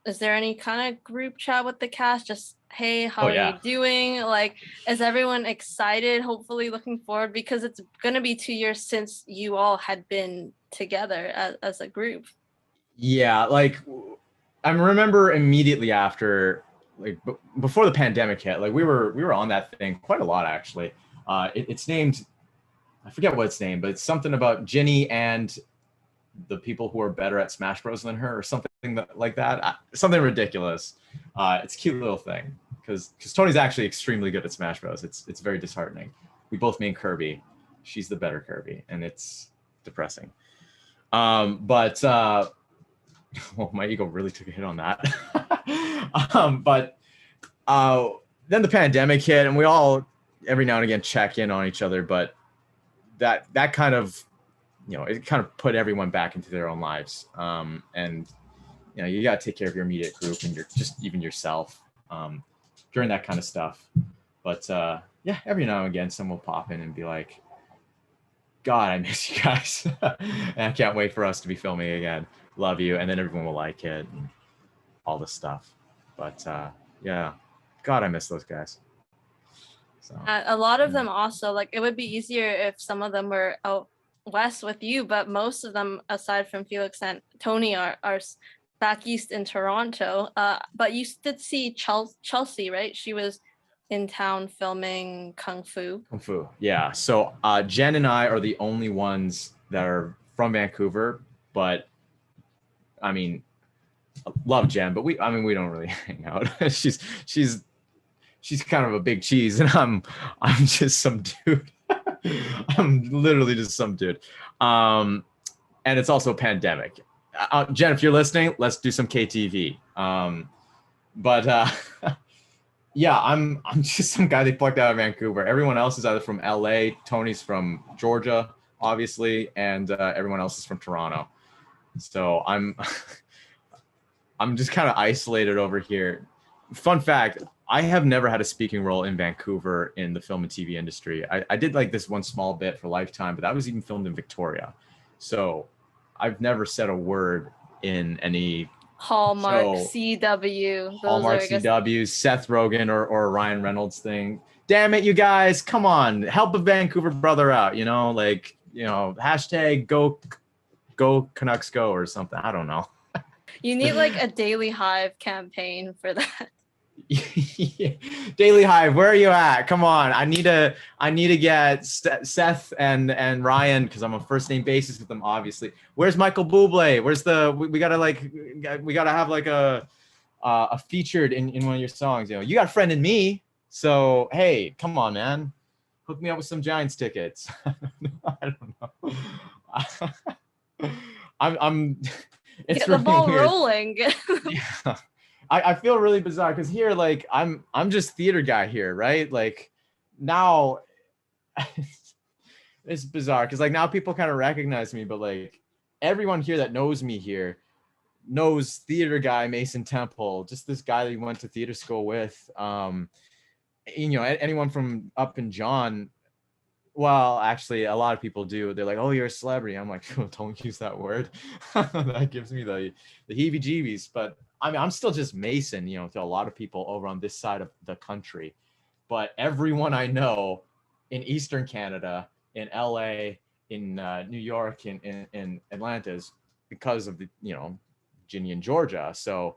Is there any kind of group chat with the cast? Just, hey, how are you doing? Like, is everyone excited, hopefully looking forward? Because it's going to be 2 years since you all had been together as a group. Yeah, like I remember immediately after, like before the pandemic hit, like we were on that thing quite a lot, actually. It's named, I forget what it's named, but it's something about Ginny and the people who are better at Smash Bros than her, or something like that. Something ridiculous. It's a cute little thing, because Tony's actually extremely good at Smash Bros. It's very disheartening. We both main Kirby. She's the better Kirby, and it's depressing. But well, my ego really took a hit on that. But then the pandemic hit, and we all every now and again check in on each other. But that kind of, it kind of put everyone back into their own lives. And you got to take care of your immediate group and just even yourself during that kind of stuff. But yeah, every now and again, someone will pop in and be like, God, I miss you guys. And I can't wait for us to be filming again. Love you. And then everyone will like it and all this stuff. But yeah, God, I miss those guys. So, a lot of them also, like, it would be easier if some of them were out west with you, but most of them, aside from Felix and Tony, are back east in Toronto. But you did see Chelsea, right? She was in town filming Kung Fu. Kung Fu, yeah. So Jen and I are the only ones that are from Vancouver, but I mean, love Jen, but we don't really hang out. she's kind of a big cheese, and I'm just some dude. I'm literally just some dude. And it's also a pandemic. Jen, if you're listening, let's do some KTV. But yeah, I'm just some guy they plucked out of Vancouver. Everyone else is either from LA. Tony's from Georgia, obviously, and everyone else is from Toronto. So I'm just kind of isolated over here. Fun fact, I have never had a speaking role in Vancouver in the film and TV industry. I did like this one small bit for Lifetime, but that was even filmed in Victoria. So I've never said a word in any Hallmark, show. CW. Hallmark, CW, Seth Rogen or Ryan Reynolds thing. Damn it, you guys, come on, help a Vancouver brother out, hashtag go Canucks go or something. I don't know. You need like a Daily Hive campaign for that. Daily Hive, where are you at? Come on, I need to get Seth and Ryan, because I'm on first name basis with them. Obviously, where's Michael Bublé? Where's we gotta have like a featured in one of your songs. You got a friend in me, so hey, come on, man, hook me up with some Giants tickets. I don't know. I'm it's get the ball weird. rolling. Yeah. I feel really bizarre because here, like, I'm just theater guy here, right? Like now it's bizarre because like now people kind of recognize me, but like everyone here that knows me here knows theater guy Mason Temple, just this guy that he went to theater school with. Anyone from up in John. Well, actually, a lot of people do. They're like, "Oh, you're a celebrity." I'm like, oh, "Don't use that word." That gives me the heebie-jeebies. But I mean, I'm still just Mason, to a lot of people over on this side of the country. But everyone I know in Eastern Canada, in LA, in New York, in Atlanta is because of the Ginny and Georgia. So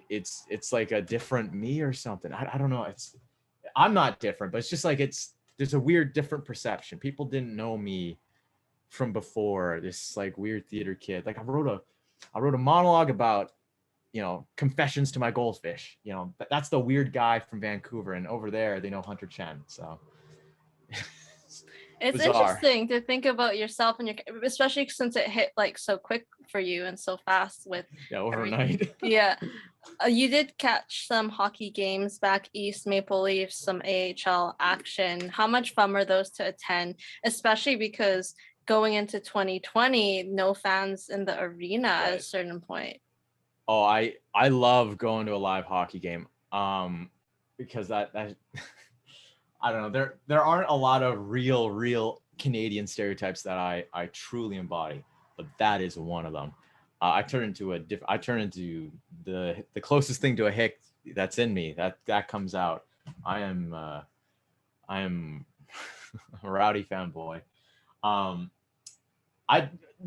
it's like a different me or something. I don't know. I'm not different, but it's just like there's a weird different perception. People didn't know me from before, this like weird theater kid. Like I wrote a monologue about confessions to my goldfish. That's the weird guy from Vancouver, and over there they know Hunter Chen. So it's bizarre. Interesting to think about yourself and especially since it hit like so quick for you and so fast with overnight. Yeah. You did catch some hockey games back east, Maple Leafs, some AHL action. How much fun were those to attend, especially because going into 2020, no fans in the arena at a certain point? Oh, I love going to a live hockey game because that I don't know, there aren't a lot of real Canadian stereotypes that I truly embody, but that is one of them. I turn into the closest thing to a hick that's in me. That comes out. I am a rowdy fanboy. I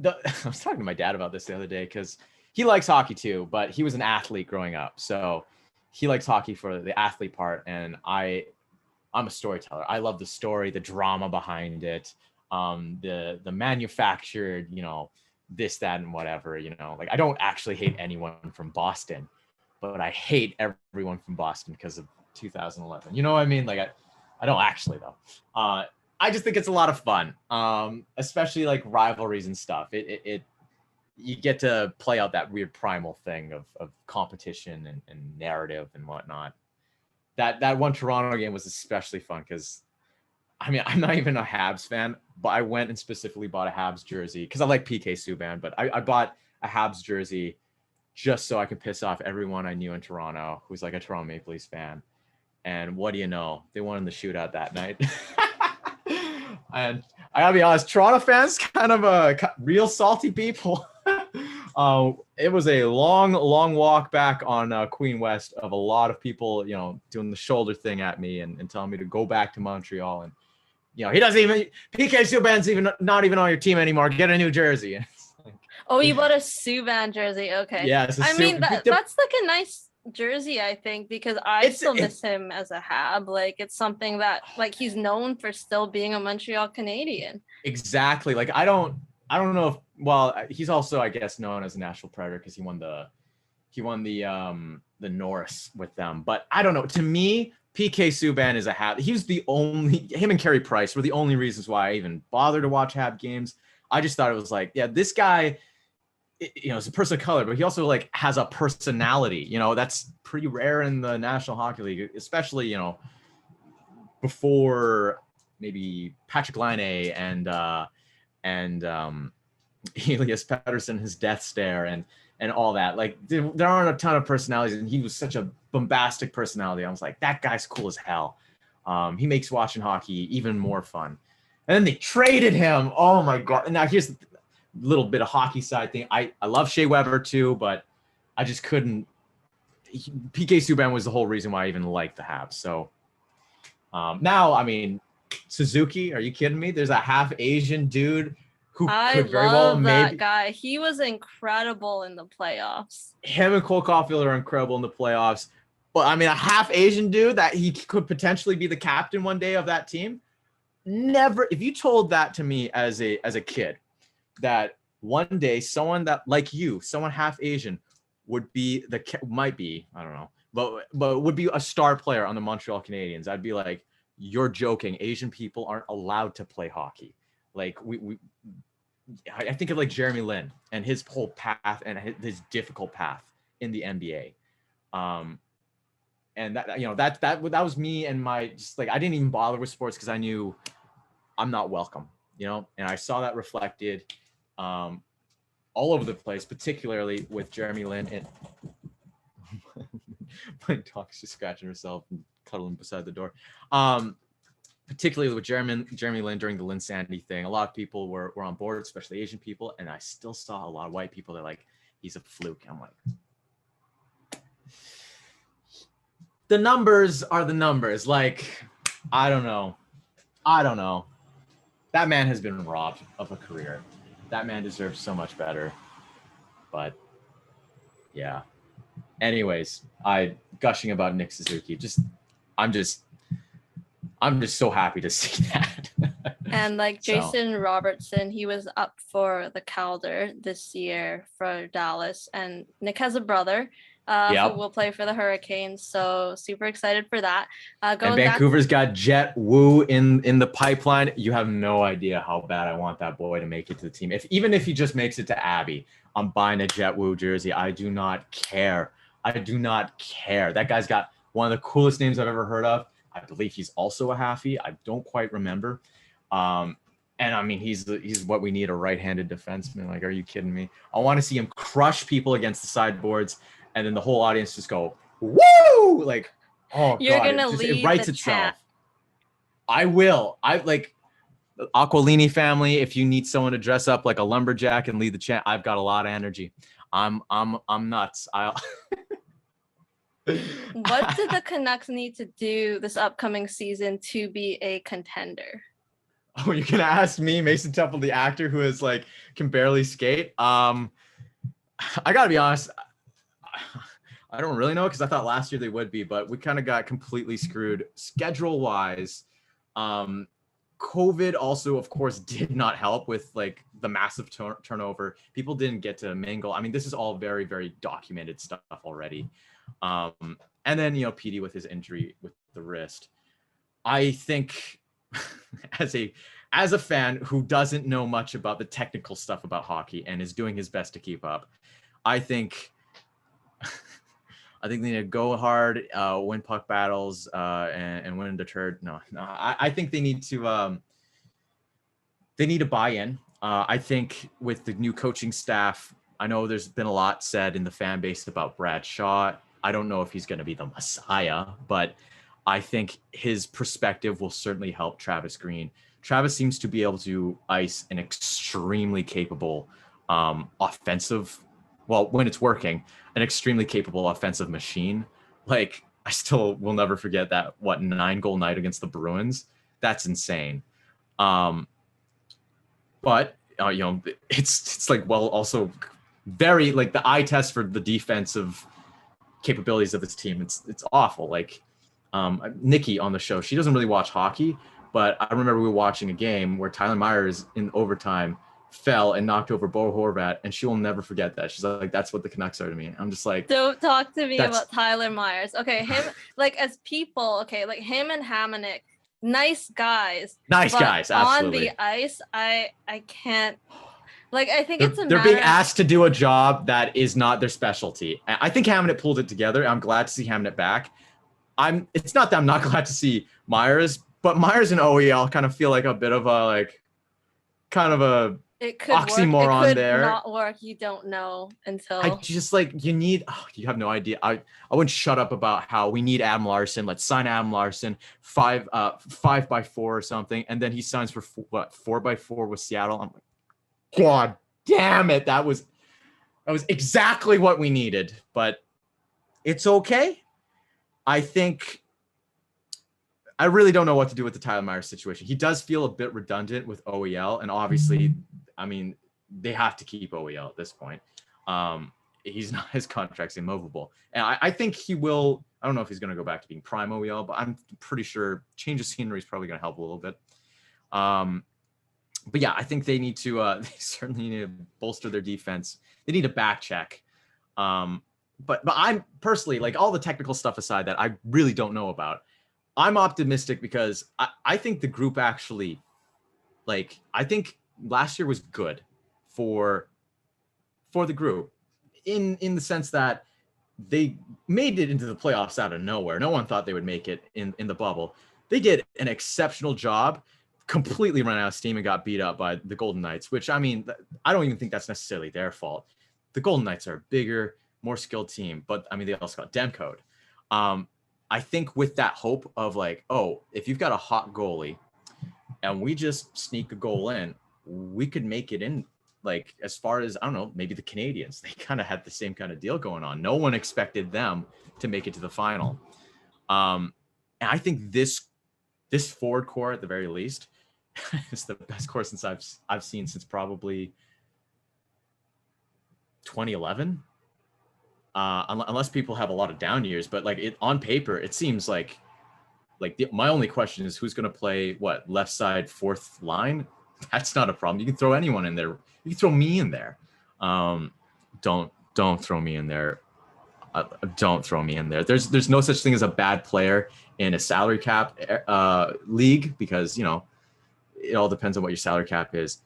was talking to my dad about this the other day because he likes hockey too, but he was an athlete growing up, so he likes hockey for the athlete part, and I'm a storyteller. I love the story, the drama behind it, the manufactured, this, that, and whatever, like I don't actually hate anyone from Boston, but I hate everyone from Boston because of 2011. You know what I mean? Like I don't actually though. I just think it's a lot of fun, especially like rivalries and stuff. You get to play out that weird primal thing of competition and narrative and whatnot. That one Toronto game was especially fun because, I mean, I'm not even a Habs fan, but I went and specifically bought a Habs jersey because I like PK Subban, but I bought a Habs jersey just so I could piss off everyone I knew in Toronto who's like a Toronto Maple Leafs fan. And what do you know? They won in the shootout that night. And I gotta be honest, Toronto fans, kind of a real salty people. It was a long walk back on Queen West of a lot of people, doing the shoulder thing at me and telling me to go back to Montreal. And he doesn't even, PK Subban's not even on your team anymore. Get a new jersey. Oh, you bought a Subban jersey. Okay. Yeah, it's I mean, that's like a nice jersey, I think, because I still miss him as a Hab. Like, it's something that, like, he's known for still being a Montreal Canadian. Exactly. Like, I don't know if, well, he's also, I guess, known as a Nashville Predator because he won the Norris with them. But I don't know. To me, PK Subban is a Hab. Him and Carey Price were the only reasons why I even bothered to watch Hab games. I just thought it was like, yeah, this guy, is a person of color, but he also like has a personality. That's pretty rare in the National Hockey League, especially, before maybe Patrick Laine and Elias Pettersson, his death stare and all that. Like, there aren't a ton of personalities, and he was such a bombastic personality. I was like, that guy's cool as hell. He makes watching hockey even more fun. And then they traded him. Oh my God. And now here's the little bit of hockey side thing. I love Shea Weber too, but I just couldn't. PK Subban was the whole reason why I even liked the Habs. So now, I mean, Suzuki, are you kidding me? There's a half Asian dude who could very well that guy. He was incredible in the playoffs. Him and Cole Caulfield are incredible in the playoffs. But I mean, a half Asian dude that he could potentially be the captain one day of that team. Never, if you told that to me as a kid, that one day someone that like you, someone half Asian, would be might be, I don't know, but would be a star player on the Montreal Canadiens, I'd be like, you're joking. Asian people aren't allowed to play hockey. Like I think of like Jeremy Lin and his whole path and his difficult path in the NBA. And that was me and my, just like, I didn't even bother with sports because I knew I'm not welcome, and I saw that reflected all over the place, particularly with Jeremy Lin. And my dog's just scratching herself and cuddling beside the door. Particularly with Jeremy Lin during the Lin Sandy thing. A lot of people were on board, especially Asian people, and I still saw a lot of white people that like, he's a fluke. I'm like, the numbers are the numbers. Like, I don't know. That man has been robbed of a career. That man deserves so much better. But yeah. Anyways, gushing about Nick Suzuki. I'm just so happy to see that. And like Jason Robertson, he was up for the Calder this year for Dallas, and Nick has a brother who will play for the Hurricanes, so super excited for that. And Vancouver's got Jet Wu in the pipeline. You have no idea how bad I want that boy to make it to the team. Even if he just makes it to Abbey, I'm buying a Jet Wu jersey. I do not care. That guy's got one of the coolest names I've ever heard of. I believe he's also a halfie. I don't quite remember. And I mean, he's what we need, a right-handed defenseman. Like, are you kidding me? I want to see him crush people against the sideboards, and then the whole audience just go, woo! Like, oh, you're God, gonna lead it writes the itself. chat. I will. I like the Aquilini family. If you need someone to dress up like a lumberjack and lead the chant, I've got a lot of energy. I'm nuts. What did the Canucks need to do this upcoming season to be a contender? Oh, you're gonna ask me, Mason Temple, the actor who is like can barely skate. I gotta be honest, I don't really know because I thought last year they would be, but we kind of got completely screwed schedule wise. COVID also, of course, did not help with like the massive turnover. People didn't get to mingle. I mean, this is all very, very documented stuff already. And then, PD with his injury with the wrist. I think as a fan who doesn't know much about the technical stuff about hockey and is doing his best to keep up, I think they need to go hard, win puck battles, and win deterred. No, I think they need to buy in. I think with the new coaching staff, I know there's been a lot said in the fan base about Brad Shaw. I don't know if he's going to be the Messiah, but I think his perspective will certainly help Travis Green. Travis seems to be able to ice an extremely capable offensive, well, when it's working, an extremely capable offensive machine. Like, I still will never forget that 9-goal night against the Bruins. That's insane. But you know, it's like, well, also very like the eye test for the defensive capabilities of this team. It's awful. Like Nikki on the show, she doesn't really watch hockey, but I remember we were watching a game where Tyler Myers in overtime fell and knocked over Bo Horvat, and she will never forget that. She's like, that's what the Canucks are to me. I'm just like, don't talk to me about Tyler Myers. Okay, him, like, as people, okay, like him and Hamonic, nice guys. Absolutely. On the ice, I can't. Like, I think they're being asked to do a job that is not their specialty. I think Hamonic pulled it together. I'm glad to see Hamonic back. It's not that I'm not glad to see Myers, but Myers and OEL kind of feel like a bit of a like kind of a it could oxymoron work. It could there. not work. You don't know until I just like you have no idea. I wouldn't shut up about how we need Adam Larson. Let's sign Adam Larson 5x4 or something, and then he signs for 4x4 with Seattle. I'm like, God damn it, that was exactly what we needed, but it's okay. I think I really don't know what to do with the Tyler Myers situation. He does feel a bit redundant with OEL, and obviously, I mean, they have to keep OEL at this point. He's not, his contract's immovable, and I think he will. I don't know if he's going to go back to being prime OEL, but I'm pretty sure change of scenery is probably going to help a little bit. But yeah, I think they need to. They certainly need to bolster their defense. They need a back check. But I'm personally, like, all the technical stuff aside that I really don't know about, I'm optimistic because I think the group actually, like, I think last year was good for the group in the sense that they made it into the playoffs out of nowhere. No one thought they would make it in the bubble. They did an exceptional job, completely ran out of steam and got beat up by the Golden Knights, which, I mean, I don't even think that's necessarily their fault. The Golden Knights are a bigger, more skilled team, but I mean, they also got Demcode. I think with that hope of like, oh, if you've got a hot goalie and we just sneak a goal in, we could make it in. Like, as far as, I don't know, maybe the Canadians, they kind of had the same kind of deal going on. No one expected them to make it to the final. And I think this forward core, at the very least, is the best core since I've seen since probably 2011. Unless people have a lot of down years, but like it on paper, it seems like my only question is who's going to play what left side fourth line. That's not a problem. You can throw anyone in there. You can throw me in there. Don't throw me in there. Don't throw me in there. There's no such thing as a bad player in a salary cap league, because, you know, it all depends on what your salary cap is.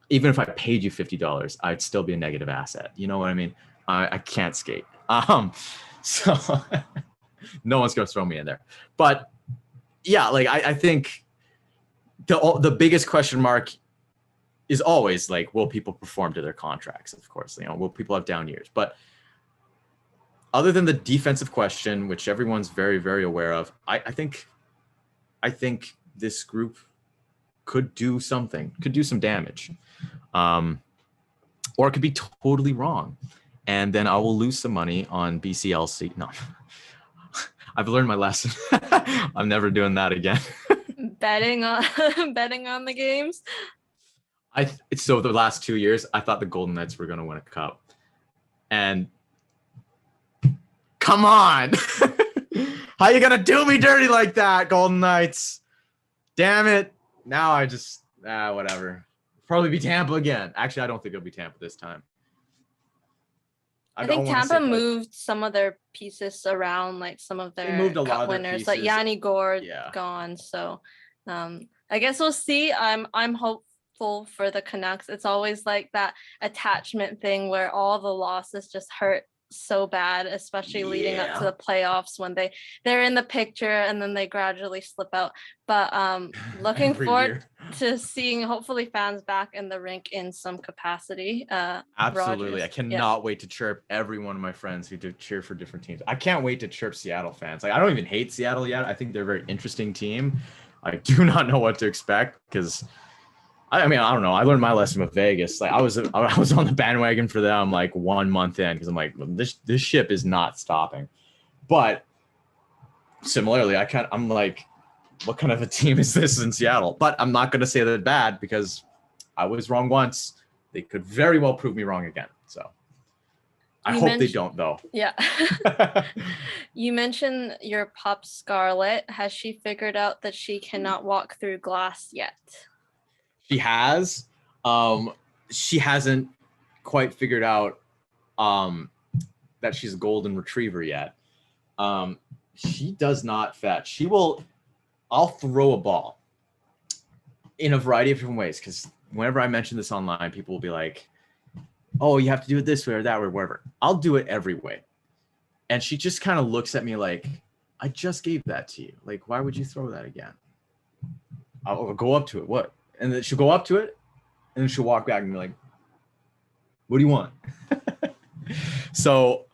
Even if I paid you $50, I'd still be a negative asset. You know what I mean? I can't skate. So no one's gonna throw me in there. But yeah, like I think the biggest question mark is always like, will people perform to their contracts? Of course, you know, will people have down years? But other than the defensive question, which everyone's very, very aware of, I think this group could do something, could do some damage, or it could be totally wrong. And then I will lose some money on BCLC. No, I've learned my lesson. I'm never doing that again. betting on the games. So the last 2 years, I thought the Golden Knights were going to win a cup. And come on. How you going to do me dirty like that, Golden Knights? Damn it. Now I just, whatever. Probably be Tampa again. Actually, I don't think it'll be Tampa this time. I think Tampa moved some of their pieces around, like some of their cup winners, like Yanni Gourde gone. So I guess we'll see. I'm hopeful for the Canucks. It's always like that attachment thing where all the losses just hurt so bad, especially leading up to the playoffs when they're in the picture and then they gradually slip out. But looking forward to seeing hopefully fans back in the rink in some capacity. Absolutely. Rogers. I cannot wait to chirp every one of my friends who do cheer for different teams. I can't wait to chirp Seattle fans. Like, I don't even hate Seattle yet. I think they're a very interesting team. I do not know what to expect because I mean, I don't know. I learned my lesson with Vegas. Like I was on the bandwagon for them like 1 month in because I'm like, this ship is not stopping. But similarly, I'm like, what kind of a team is this in Seattle? But I'm not going to say they're bad because I was wrong once. They could very well prove me wrong again. So I hope they don't, though. Yeah. You mentioned your pup, Scarlet. Has she figured out that she cannot walk through glass yet? She has. She hasn't quite figured out that she's a golden retriever yet. She does not fetch. I'll throw a ball in a variety of different ways, because whenever I mention this online, people will be like, oh, you have to do it this way or that way or whatever. I'll do it every way. And she just kind of looks at me like, I just gave that to you. Like, why would you throw that again? I'll go up to it. What? And then she'll go up to it, and then she'll walk back and be like, what do you want? So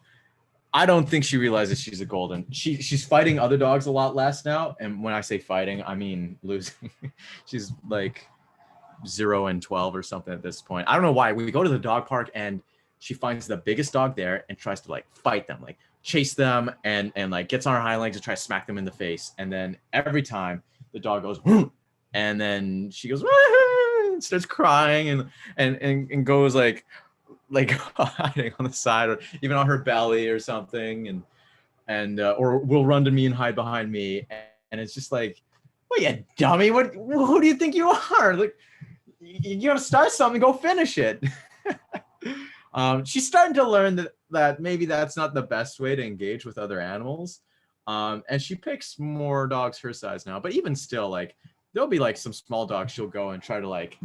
I don't think she realizes she's a golden. She's fighting other dogs a lot less now. And when I say fighting, I mean losing. She's like 0 and 12 or something at this point. I don't know why. We go to the dog park and she finds the biggest dog there and tries to like fight them, like chase them, and like gets on her hind legs and tries to smack them in the face. And then every time the dog goes, and then she goes, and starts crying and goes like hiding on the side or even on her belly or something, and or will run to me and hide behind me. And it's just like, well, you dummy, who do you think you are? Like, you gotta start something, go finish it. She's starting to learn that maybe that's not the best way to engage with other animals. And she picks more dogs her size now, but even still, like, there'll be like some small dogs she'll go and try to, like,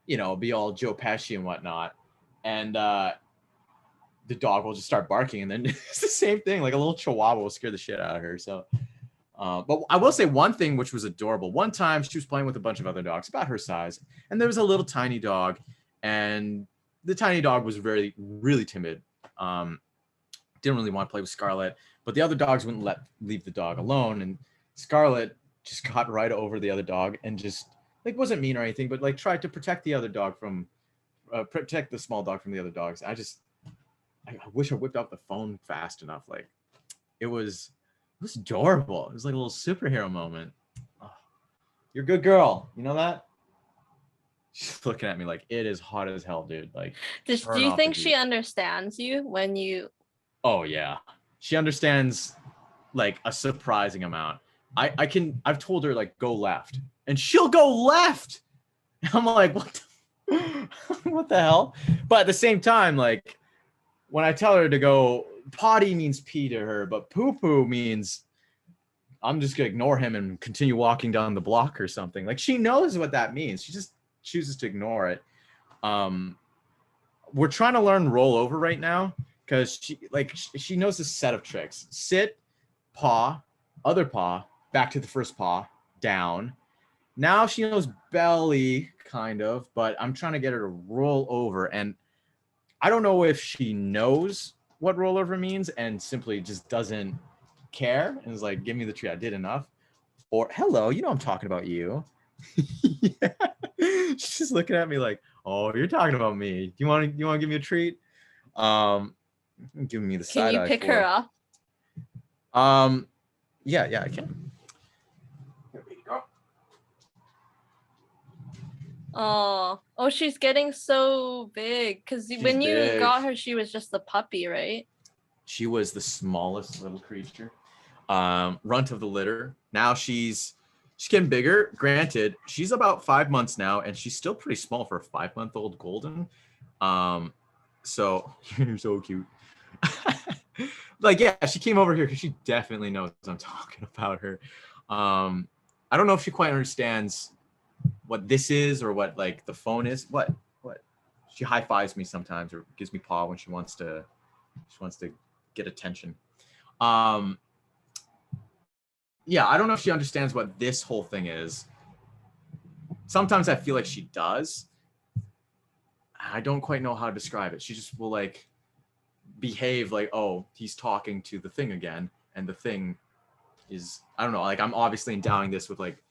you know, be all Joe Pesci and whatnot. And the dog will just start barking, and then it's the same thing. Like a little chihuahua will scare the shit out of her. So, but I will say one thing which was adorable. One time she was playing with a bunch of other dogs about her size, and there was a little tiny dog, and the tiny dog was really timid. Didn't really want to play with Scarlet, but the other dogs wouldn't leave the dog alone, and Scarlet just got right over the other dog and just like wasn't mean or anything, but like tried to protect the other dog from. Protect the small dog from the other dogs. I wish I whipped out the phone fast enough. Like it was adorable. It was like a little superhero moment. Oh, you're a good girl. You know that? She's looking at me like it is hot as hell, dude. Like, do you think she understands you when you? Oh yeah, she understands like a surprising amount. I've told her like go left, and she'll go left. I'm like, what the what the hell? But at the same time, like when I tell her to go, potty means pee to her, but poo poo means I'm just gonna ignore him and continue walking down the block or something. Like she knows what that means. She just chooses to ignore it. We're trying to learn rollover right now because she knows this set of tricks: sit, paw, other paw, back to the first paw, down. Now she knows belly, kind of, but I'm trying to get her to roll over. And I don't know if she knows what rollover means and simply just doesn't care and is like, give me the treat, I did enough. Or, hello, you know I'm talking about you. Yeah. She's just looking at me like, oh, you're talking about me. Do you want to give me a treat? Giving me the side eye. Can you pick her up? Yeah, I can. Oh, she's getting so big because when you got her, she was just a puppy, right? She was the smallest little creature, runt of the litter. Now she's getting bigger. Granted, she's about 5 months now, and she's still pretty small for a 5-month-old golden. So you're so cute. Like, yeah, she came over here because she definitely knows I'm talking about her. I don't know if she quite understands what this is or what like the phone is. What she high fives me sometimes or gives me paw when she wants to get attention. Yeah, I don't know if she understands what this whole thing is. Sometimes I feel like she does. I don't quite know how to describe it. She just will like behave like, oh, he's talking to the thing again, and the thing is, I don't know, like I'm obviously endowing this with like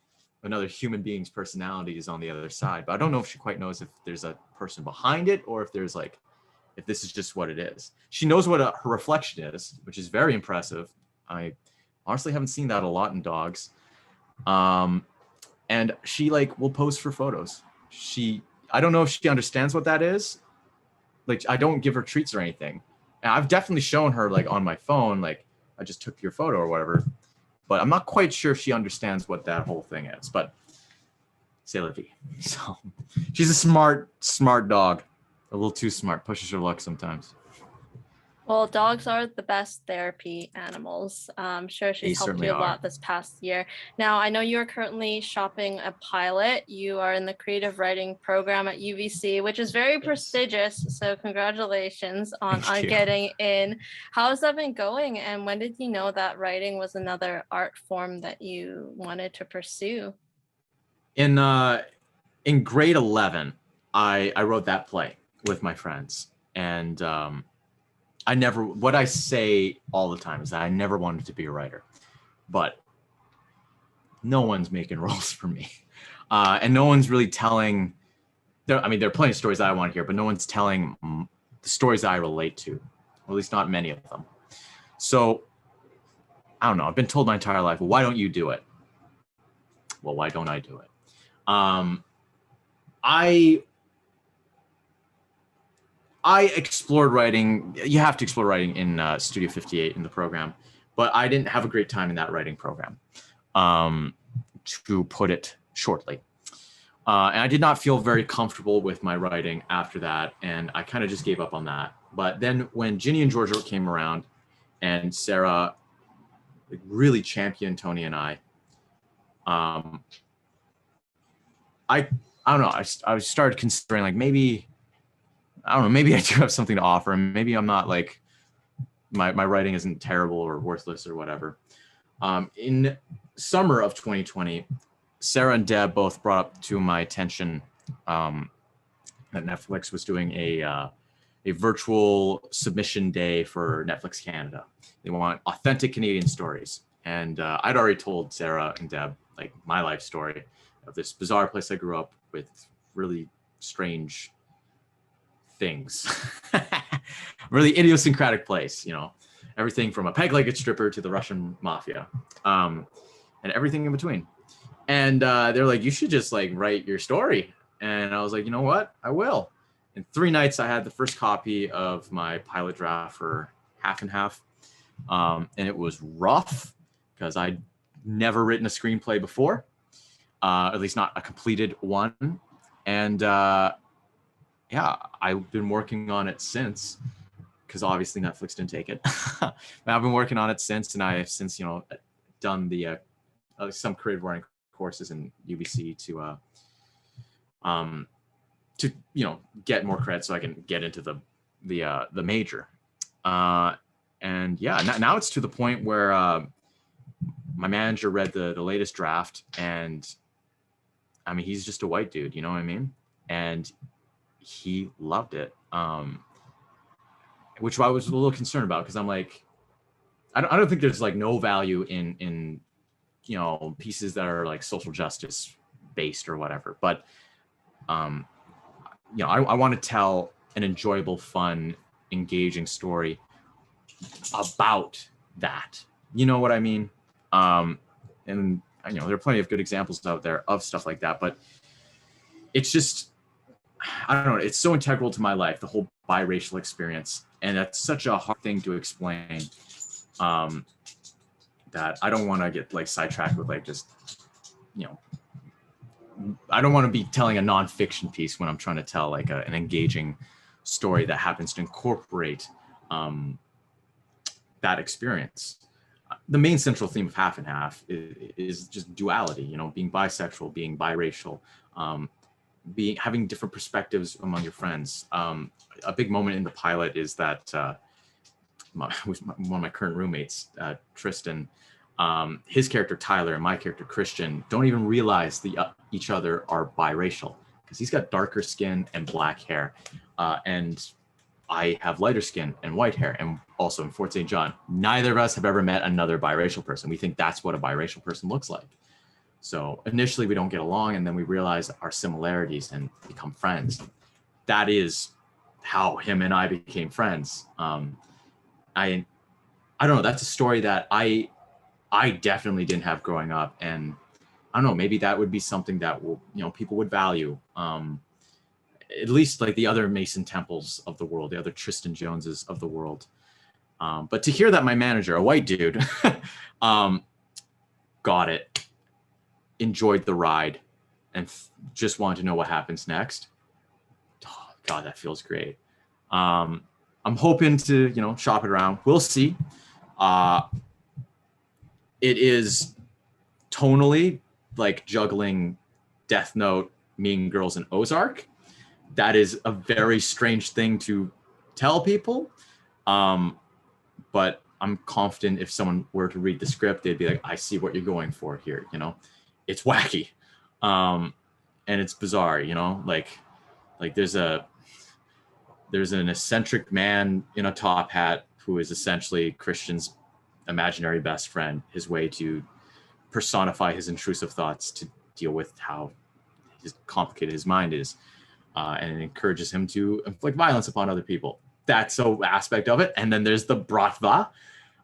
another human being's personality is on the other side, but I don't know if she quite knows if there's a person behind it or if there's like, if this is just what it is. She knows what her reflection is, which is very impressive. I honestly haven't seen that a lot in dogs. And she like will pose for photos. I don't know if she understands what that is. Like, I don't give her treats or anything. And I've definitely shown her like on my phone, like I just took your photo or whatever, but I'm not quite sure if she understands what that whole thing is. But c'est la vie. So she's a smart dog, a little too smart, pushes her luck sometimes. Well, dogs are the best therapy animals. I'm sure she's helped you a lot this past year. Now, I know you're currently shopping a pilot. You are in the creative writing program at UVC, which is very prestigious. So congratulations on getting in. How has that been going? And when did you know that writing was another art form that you wanted to pursue? In grade 11, I wrote that play with my friends. And what I say all the time is that I never wanted to be a writer, but no one's making roles for me. And no one's really telling, there are plenty of stories that I want to hear, but no one's telling the stories that I relate to, or at least not many of them. So I don't know. I've been told my entire life, well, why don't you do it? Well, why don't I do it? I explored writing. You have to explore writing in Studio 58 in the program, but I didn't have a great time in that writing program, to put it shortly. And I did not feel very comfortable with my writing after that, and I kind of just gave up on that. But then when Ginny and Georgia came around, and Sarah really championed Tony and I don't know. I started considering like maybe I do have something to offer, and maybe I'm not like my writing isn't terrible or worthless or whatever. In summer of 2020, Sarah and Deb both brought up to my attention that Netflix was doing a virtual submission day for Netflix Canada. They want authentic Canadian stories, and I'd already told Sarah and Deb like my life story of this bizarre place I grew up with, really strange things. Really idiosyncratic place, everything from a peg-legged stripper to the Russian mafia, and everything in between. And they're like, you should just like write your story. And I was like, you know what? I will. In 3 nights, I had the first copy of my pilot draft for Half and Half. And it was rough because I'd never written a screenplay before, at least not a completed one. And I've been working on it since, because obviously Netflix didn't take it. But I've been working on it since, and I have since done the some creative writing courses in UBC to get more credit so I can get into the major. And now it's to the point where my manager read the latest draft, and I mean, he's just a white dude, you know what I mean? And he loved it, which I was a little concerned about, because I'm like, I don't think there's like no value in pieces that are like social justice based or whatever, but I want to tell an enjoyable, fun, engaging story about that. You know what I mean? And there are plenty of good examples out there of stuff like that, but it's just, I don't know, it's so integral to my life, the whole biracial experience. And that's such a hard thing to explain, that I don't want to get like sidetracked with like just, I don't want to be telling a nonfiction piece when I'm trying to tell like an engaging story that happens to incorporate that experience. The main central theme of Half and Half is just duality, being bisexual, being biracial, having different perspectives among your friends. A big moment in the pilot is that one of my current roommates, Tristan, his character Tyler and my character Christian don't even realize each other are biracial, because he's got darker skin and black hair, and I have lighter skin and white hair. And also in Fort St. John, neither of us have ever met another biracial person. We think that's what a biracial person looks like. So initially we don't get along, and then we realize our similarities and become friends. That is how him and I became friends. I don't know. That's a story that I definitely didn't have growing up, and I don't know, maybe that would be something that will, people would value. At least like the other Mason Temples of the world, the other Tristan Joneses of the world. But to hear that my manager, a white dude, got it, enjoyed the ride, and just wanted to know what happens next. Oh, God, that feels great. I'm hoping to, shop it around. We'll see. It is tonally like juggling Death Note, Mean Girls, and Ozark. That is a very strange thing to tell people. But I'm confident if someone were to read the script, they'd be like, I see what you're going for here. It's wacky. And it's bizarre, like there's an eccentric man in a top hat who is essentially Christian's imaginary best friend, his way to personify his intrusive thoughts to deal with how complicated his mind is. And it encourages him to inflict violence upon other people. That's an aspect of it. And then there's the bratva.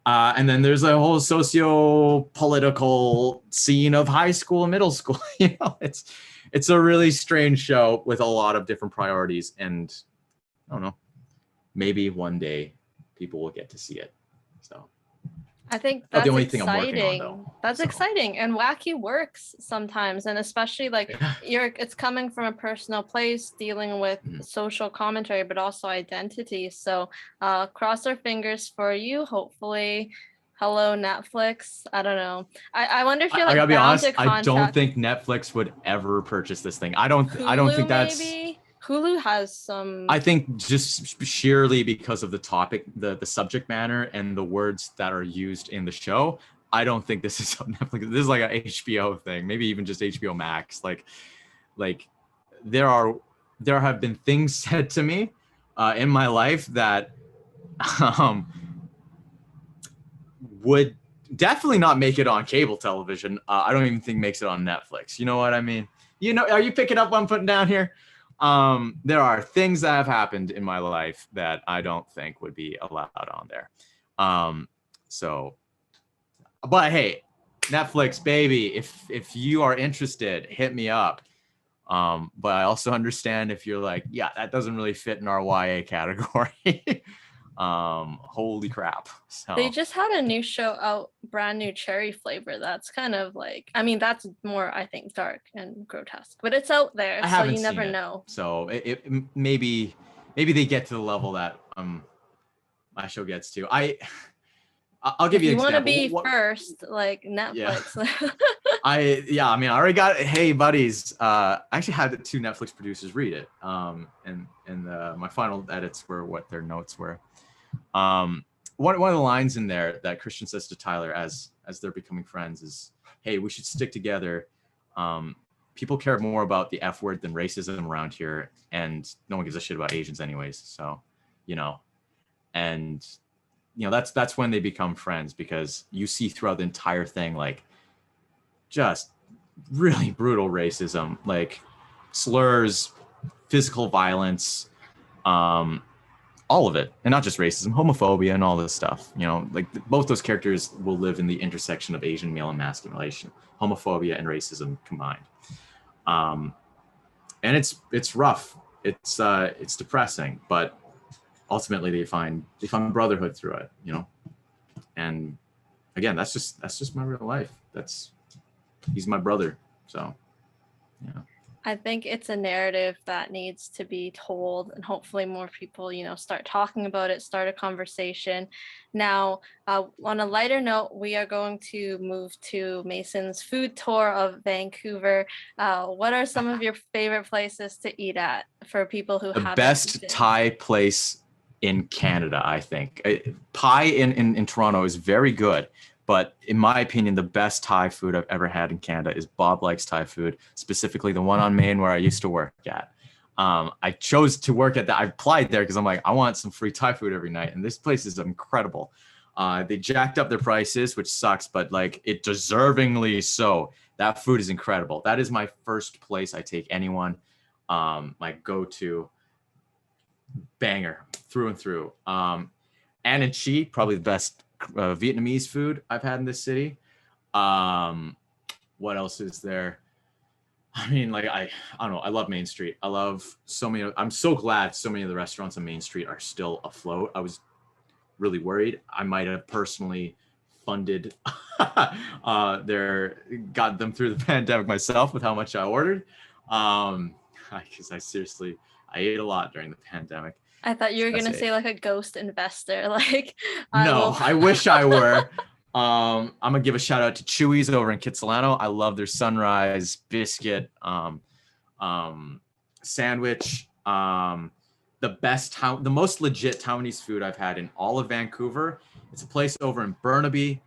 And then there's a whole socio-political scene of high school and middle school. It's a really strange show with a lot of different priorities. And I don't know, maybe one day people will get to see it. So I think that's the only exciting. thing I'm working on, though. That's exciting, and wacky works sometimes, and especially like it's coming from a personal place, dealing with social commentary, but also identity. So cross our fingers for you. Hopefully, hello Netflix. I don't know. I wonder if you're like, I gotta be honest. I don't think Netflix would ever purchase this thing. I don't think that's. Maybe Hulu has some. I think just sheerly because of the topic, the subject matter, and the words that are used in the show. I don't think this is Netflix. This is like an HBO thing, maybe even just HBO Max. Like there have been things said to me in my life that would definitely not make it on cable television. I don't even think makes it on Netflix. You know what I mean? Are you picking up what I'm putting down here? There are things that have happened in my life that I don't think would be allowed on there. But hey, Netflix, baby, if you are interested, hit me up. But I also understand if you're like, yeah, that doesn't really fit in our YA category. Holy crap. So they just had a new show out, brand new cherry flavor. That's kind of like, I mean, that's more, I think, dark and grotesque, but it's out there, so you never know. So it maybe they get to the level that my show gets to. I'll give you an example. You want to be first, like Netflix. Yeah. I mean, I already got it. Hey, buddies. I actually had the two Netflix producers read it. And my final edits were what their notes were. One of the lines in there that Christian says to Tyler as they're becoming friends is, hey, we should stick together. People care more about the F word than racism around here, and no one gives a shit about Asians anyways. So, and that's when they become friends, because you see throughout the entire thing, like, just really brutal racism, like slurs, physical violence, all of it. And not just racism, homophobia and all this stuff. Like both those characters will live in the intersection of Asian male emasculation, homophobia and racism combined. And it's rough. It's depressing, but ultimately they find brotherhood through it, and again, that's just my real life. He's my brother. So yeah, I think it's a narrative that needs to be told, and hopefully more people start talking about it, start a conversation. Now, on a lighter note, we are going to move to Mason's food tour of Vancouver. What are some of your favorite places to eat at for people who haven't? The best Thai place in Canada, I think. Pie in Toronto is very good, but in my opinion, the best Thai food I've ever had in Canada is Bob Likes Thai Food, specifically the one on Main where I used to work at. I chose to work at that. I applied there because I'm like, I want some free Thai food every night, and this place is incredible. They jacked up their prices, which sucks, but like it deservingly so. That food is incredible. That is my first place I take anyone. My go-to. Banger through and through. An Chi, probably the best Vietnamese food I've had in this city. What else is there? I mean, like I don't know. I love Main Street. I love so many. I'm so glad so many of the restaurants on Main Street are still afloat. I was really worried I might have personally funded got them through the pandemic myself with how much I ordered. Because I ate a lot during the pandemic. I thought you were gonna say like a ghost investor. Like I wish I were. I'm gonna give a shout out to Chewy's over in Kitsilano. I love their sunrise biscuit sandwich. The most legit Taiwanese food I've had in all of Vancouver. It's a place over in Burnaby,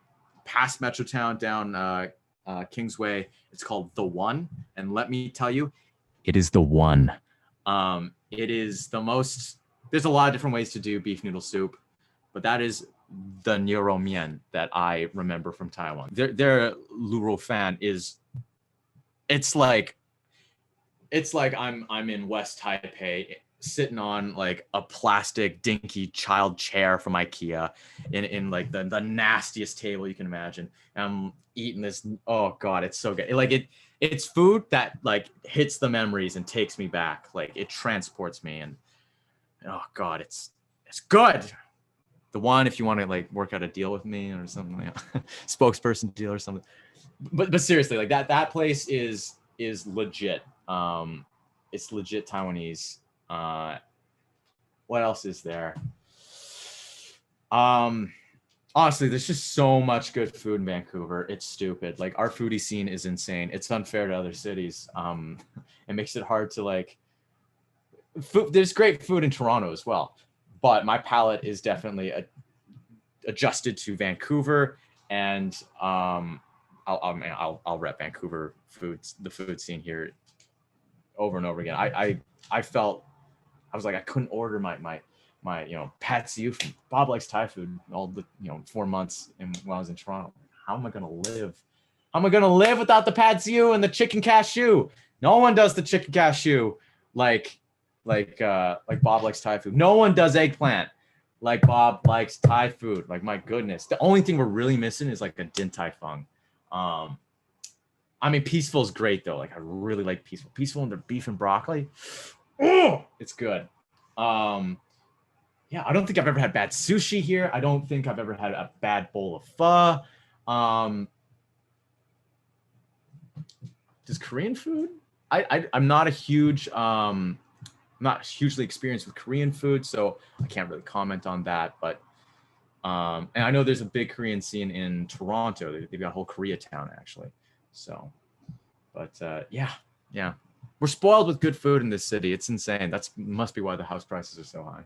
past Metrotown, down Kingsway. It's called The One, and let me tell you, it is the one. It is the most. There's a lot of different ways to do beef noodle soup, but that is the Niuro Mian that I remember from Taiwan. Their Luro fan is. It's like I'm in West Taipei, sitting on like a plastic dinky child chair from IKEA in like the nastiest table you can imagine. And I'm eating this. Oh God, it's so good. It's food that like hits the memories and takes me back. Like it transports me, and oh God, it's good. The One, if you want to like work out a deal with me or something, like spokesperson deal or something. But seriously, like that place is legit. It's legit Taiwanese. What else is there? Honestly, there's just so much good food in Vancouver. It's stupid. Like our foodie scene is insane. It's unfair to other cities. It makes it hard to like. There's great food in Toronto as well, but my palate is definitely adjusted to Vancouver, and I'll rep Vancouver foods, the food scene here, over and over again. I felt I was like I couldn't order my pad see ew from Bob Likes Thai Food all the 4 months when I was in Toronto. How am I gonna live? How am I gonna live without the pad see ew and the chicken cashew? No one does the chicken cashew like Bob Likes Thai Food. No one does eggplant like Bob Likes Thai Food. Like my goodness, the only thing we're really missing is like a Din Tai Fung. I mean, Peaceful is great though. Like I really like Peaceful. Peaceful and their beef and broccoli. Oh, it's good. Yeah, I don't think I've ever had bad sushi here. I don't think I've ever had a bad bowl of pho. Does Korean food? I'm not a huge not hugely experienced with Korean food, so I can't really comment on that. But and I know there's a big Korean scene in Toronto. They've got a whole Koreatown actually. So, but yeah, we're spoiled with good food in this city. It's insane. Must be why the house prices are so high.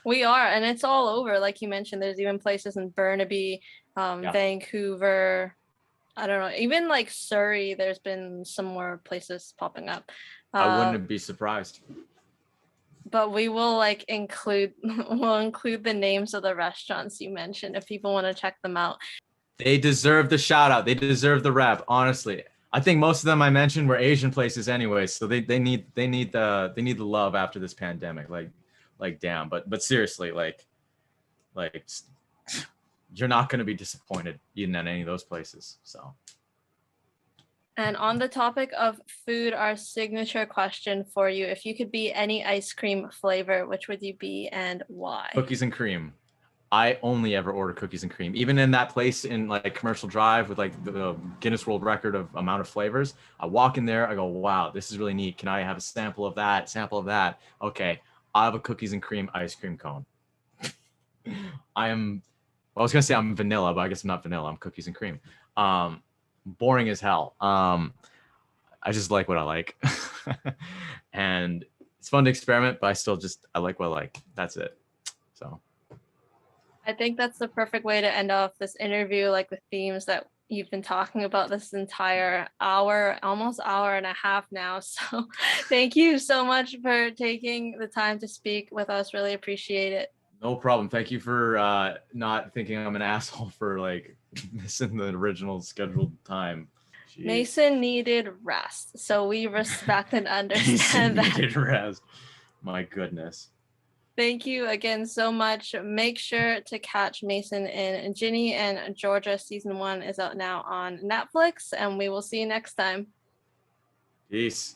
We are, and it's all over. Like you mentioned, there's even places in Burnaby, Vancouver. I don't know, even like Surrey. There's been some more places popping up. I wouldn't be surprised. But we will like include the names of the restaurants you mentioned if people want to check them out. They deserve the shout out. They deserve the rep. Honestly, I think most of them I mentioned were Asian places anyway, so they need the love after this pandemic. Like damn. But seriously, like you're not going to be disappointed eating at any of those places. So. And on the topic of food, our signature question for you: if you could be any ice cream flavor, which would you be and why? Cookies and cream. I only ever order cookies and cream. Even in that place in like Commercial Drive with like the Guinness World Record of amount of flavors, I walk in there, I go, wow, this is really neat. Can I have a sample of that? Okay, I have a cookies and cream ice cream cone. I was gonna say I'm vanilla, but I guess I'm not vanilla. I'm cookies and cream. Boring as hell. I just like what I like. And it's fun to experiment, but I like what I like. That's it. So I think that's the perfect way to end off this interview, like the themes that you've been talking about this entire hour, almost hour and a half now. So thank you so much for taking the time to speak with us. Really appreciate it. No problem. Thank you for not thinking I'm an asshole for like missing the original scheduled time. Jeez. Mason needed rest, so we respect and understand that. Needed rest. My goodness. Thank you again so much. Make sure to catch Mason in Ginny and Georgia. Season 1 is out now on Netflix, and we will see you next time. Peace.